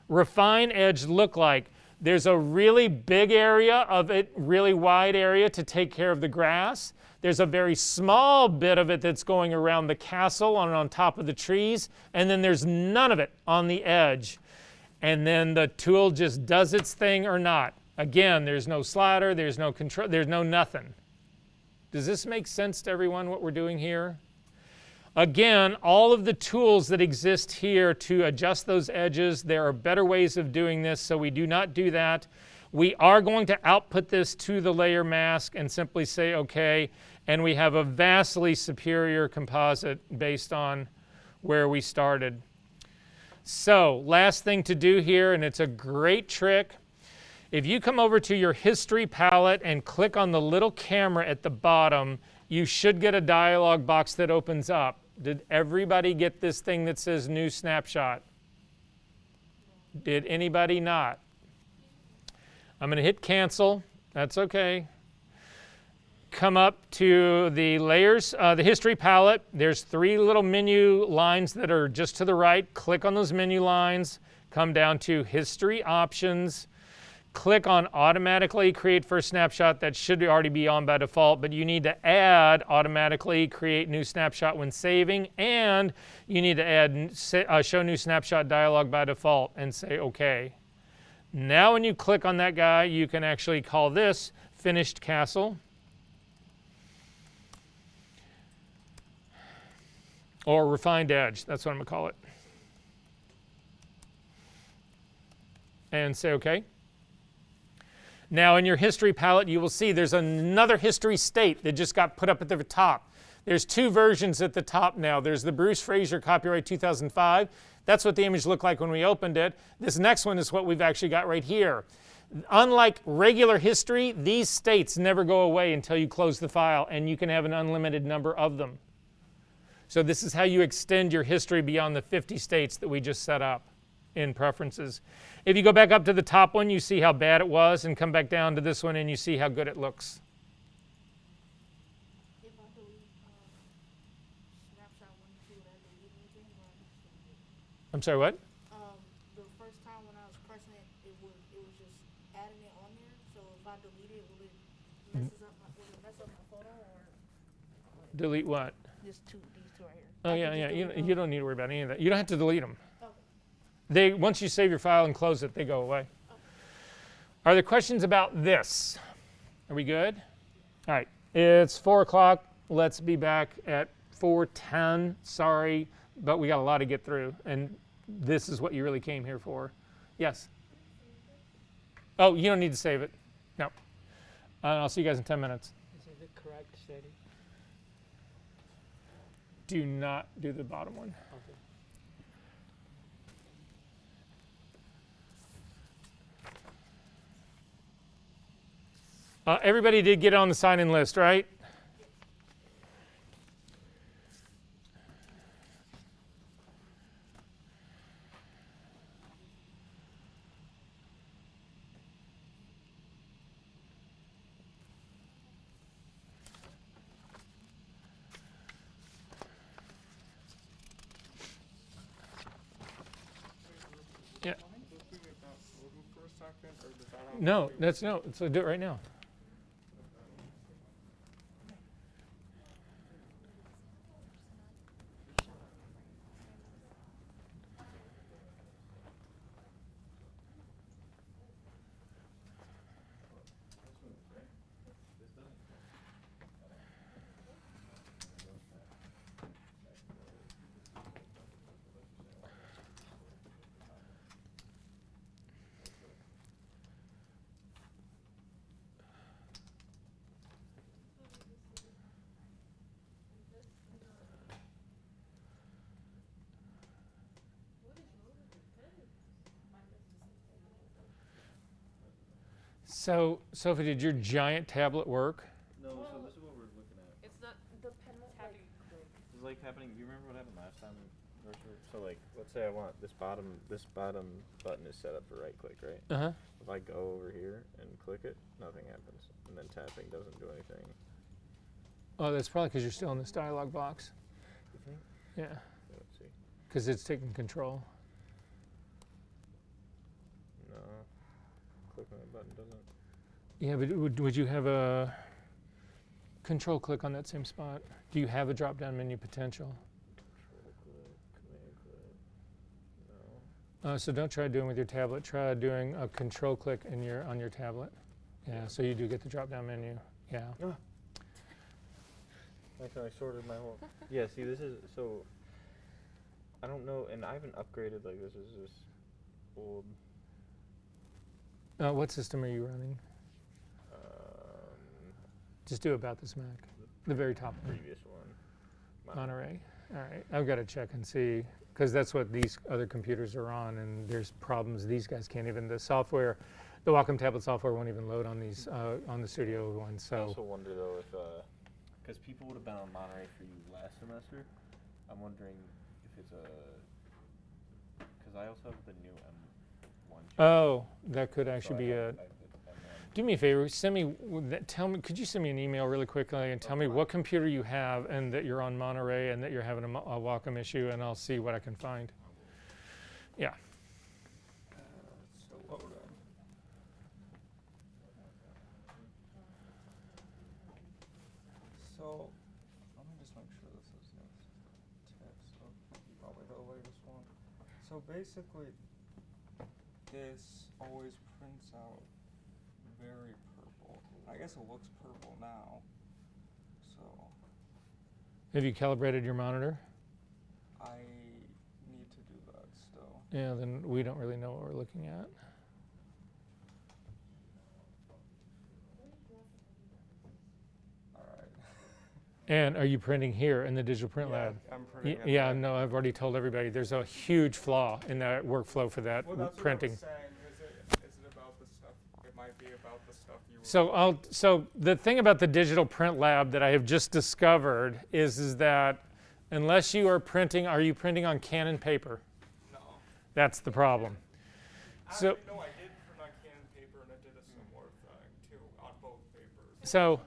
refine edge look like. There's a really big area of it, really wide area to take care of the grass. There's a very small bit of it that's going around the castle and on top of the trees, and then there's none of it on the edge. And then the tool just does its thing or not. Again, there's no slider, there's no control, there's no nothing. Does this make sense to everyone what we're doing here? Again, all of the tools that exist here to adjust those edges, there are better ways of doing this, so we do not do that. We are going to output this to the layer mask and simply say OK, and we have a vastly superior composite based on where we started. So, last thing to do here, and it's a great trick. If you come over to your History palette and click on the little camera at the bottom, you should get a dialog box that opens up. Did everybody get this thing that says New Snapshot? Did anybody not? I'm going to hit Cancel. That's okay. Come up to the layers, the History palette. There's 3 little menu lines that are just to the right. Click on those menu lines. Come down to History Options. Click on Automatically Create First Snapshot. That should already be on by default, but you need to add Automatically Create New Snapshot when saving, and you need to add Show New Snapshot dialog by default and say OK. Now when you click on that guy, you can actually call this Finished Castle, or Refined Edge. That's what I'm going to call it. And say OK. Now in your History palette, you will see there's another history state that just got put up at the top. There's 2 versions at the top now. There's the Bruce Fraser copyright 2005. That's what the image looked like when we opened it. This next one is what we've actually got right here. Unlike regular history, these states never go away until you close the file, and you can have an unlimited number of them. So this is how you extend your history beyond the 50 states that we just set up in preferences. If you go back up to the top one, you see how bad it was, and come back down to this one and you see how good it looks. If I delete snapshot 1 and 2, would I delete anything? I'm sorry, what? The first time when I was pressing it, it was just adding it on there. So if I delete it, will it mess up my photo or? Delete what? these two right here. Oh I yeah, can yeah. just You, delete you don't need to worry about any of that. You don't have to delete them. Okay. They once you save your file and close it, they go away. Are there questions about this? Are we good? All right. It's 4 o'clock. Let's be back at 4:10. Sorry, but we got a lot to get through, and this is what you really came here for. Yes. Oh, you don't need to save it. No. I'll see you guys in 10 minutes. Is it the correct setting? Do not do the bottom one. Okay. Everybody did get on the sign-in list, right? Yeah. Looking at that photo for a second, or does that have No, to be- that's no. So do it right now. So, Sophie, did your giant tablet work? No, so this is what we're looking at. It's not, the pen won't like click. This is like happening. You remember what happened last time? So like, let's say I want this bottom button is set up for right click, right? Uh huh. If I go over here and click it, nothing happens, and then tapping doesn't do anything. Oh, that's probably because you're still in this dialog box. You think? Yeah, Yeah, let's see. because it's taking control. No, clicking the button doesn't. Yeah, but would you have a control click on that same spot? Do you have a drop-down menu potential? Control click, command click. No. So don't try doing it with your tablet. Try doing a control click on your tablet. Yeah, so you do get the drop-down menu. Yeah. Actually, I sorted my whole. Yeah, see, this is so. I don't know, and I haven't upgraded. Like this is just old. What system are you running? Just do about this Mac, the very top one. Previous one. Monterey. All right, I've got to check and see because that's what these other computers are on, and there's problems. These guys can't even. The software, the Wacom tablet software won't even load on these on the Studio one. I So. also wonder though if, because people would have been on Monterey for you last semester, I'm wondering if it's a, because I also have the new M1. Oh, that could So actually I be have- a. I have the M1. Do me a favor, send me, tell me, could you send me an email really quickly and tell me what computer you have and that you're on Monterey and that you're having a Wacom issue, and I'll see what I can find. Yeah. So load in. So, let me just make sure this is text. So, probably the latest one. So basically, this always prints out very purple. I guess it looks purple now. So, Have you calibrated your monitor? I need to do that still. Yeah, then we don't really know what we're looking at. Alright. And are you printing here in the digital print Yeah, lab? I'm printing it Yeah, there. no, I've already told everybody there's a huge flaw in that workflow for that Well, that's printing. what I was saying. Is it about the stuff? It might be about the stuff you were. So the thing about the digital print lab that I have just discovered is that unless you are printing, are you printing on Canon paper? No. That's the problem. So, Actually, no, I did print on Canon paper and I did a similar thing too on both papers. so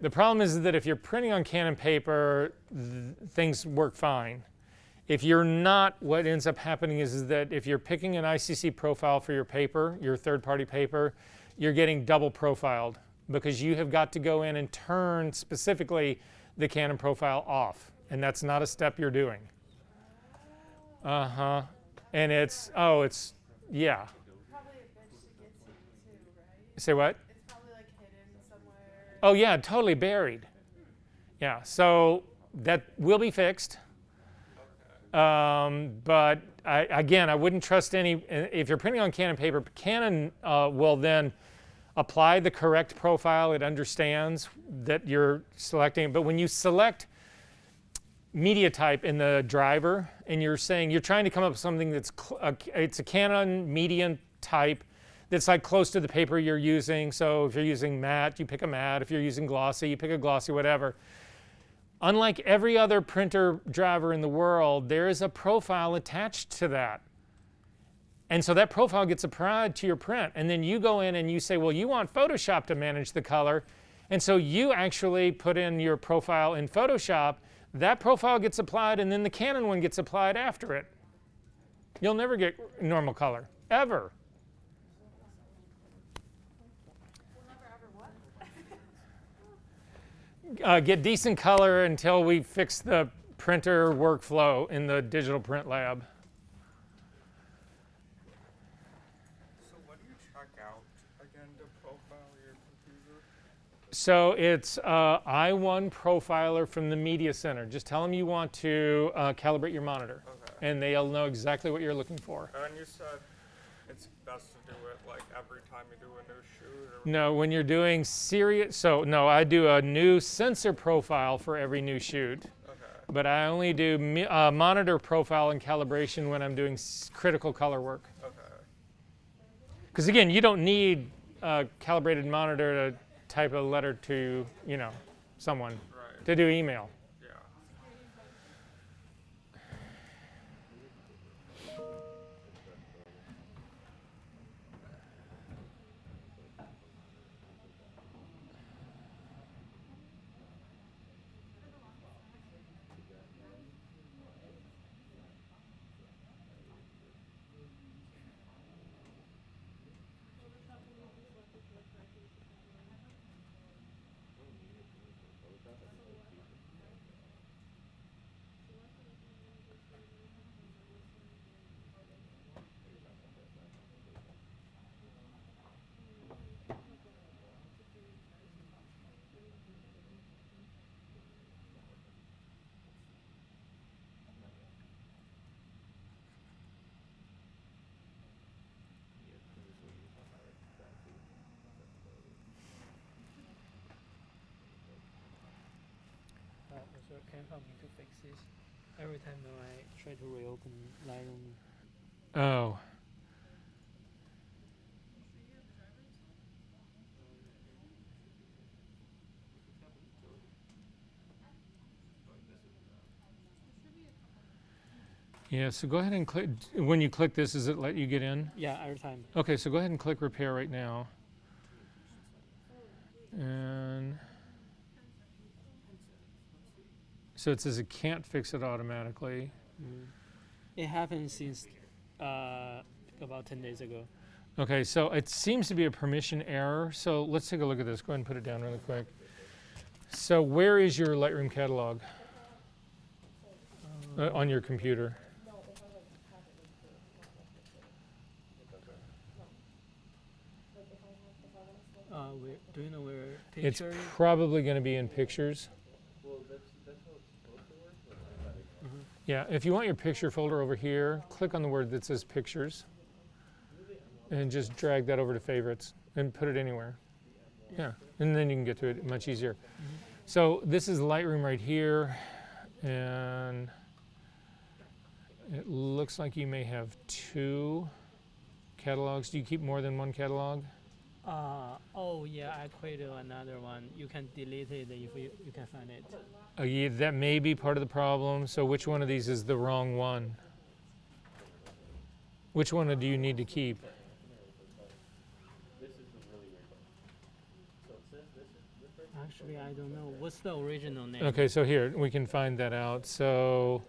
the problem is that if you're printing on Canon paper, things work fine. If you're not, what ends up happening is that if you're picking an ICC profile for your paper, your third-party paper, you're getting double profiled because you have got to go in and turn specifically the Canon profile off. and that's not a step you're doing. Uh-huh. And it's, yeah. Probably a bitch to get to too, right? Say what? It's probably like hidden somewhere. Oh yeah, totally buried. Yeah, so that will be fixed. But I wouldn't trust any, if you're printing on Canon paper, Canon will then apply the correct profile. It understands that you're selecting, but when you select media type in the driver and you're saying, you're trying to come up with something that's, it's a Canon median type that's like close to the paper you're using. So if you're using matte, you pick a matte. If you're using glossy, you pick a glossy, whatever. Unlike every other printer driver in the world, there is a profile attached to that. And so that profile gets applied to your print. And then you go in and you say, well, you want Photoshop to manage the color. And so you actually put in your profile in Photoshop. That profile gets applied, and then the Canon one gets applied after it. You'll never get normal color, ever. Get decent color until we fix the printer workflow in the digital print lab. So what do you check out again to profile your computer? So it's I1 profiler from the Media Center. Just tell them you want to calibrate your monitor, Okay. and they'll know exactly what you're looking for. And you said it's best to do it like every time you do a new shoot? Or No, when you're doing serious, so no, I do a new sensor profile for every new shoot, okay. but I only do monitor profile and calibration when I'm doing critical color work. Okay. Because again, you don't need a calibrated monitor to type a letter to, someone, Right. to do email. Yeah. So can you help me to fix this? Every time when I try to reopen Lightroom, Oh. Yeah, so go ahead and click, when you click this, does it let you get in? yeah, every time. Okay, so go ahead and click repair right now. And so it says it can't fix it automatically. It happened since about 10 days ago. Okay, so it seems to be a permission error. So let's take a look at this. Go ahead and put it down really quick. So where is your Lightroom catalog on your computer? Do you know where It's picture? probably going to be in pictures. Well, that's how it's supposed to work. But Yeah, if you want your picture folder over here, click on the word that says pictures and just drag that over to favorites and put it anywhere. Yeah, and then you can get to it much easier. So this is Lightroom right here, and it looks like you may have 2 catalogs. Do you keep more than one catalog? Oh yeah, I created another one. You can delete it if you can find it. Yeah, that may be part of the problem. So which one of these is the wrong one? Which one do you need to keep? this is the really weird one. So it says this right? Actually, I don't know. What's the original name? Okay, so here, we can find that out. So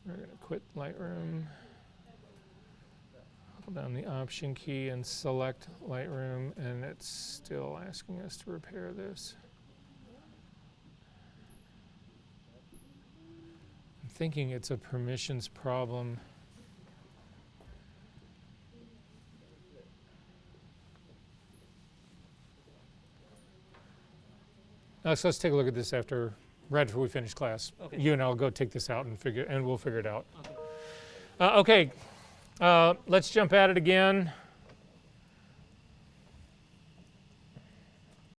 we're going to quit Lightroom. Hold down the Option key and select Lightroom, and it's still asking us to repair this. thinking it's a permissions problem. So let's take a look at this right after we finish class. Okay. You and I'll go take this out and we'll figure it out. Okay. Okay, let's jump at it again.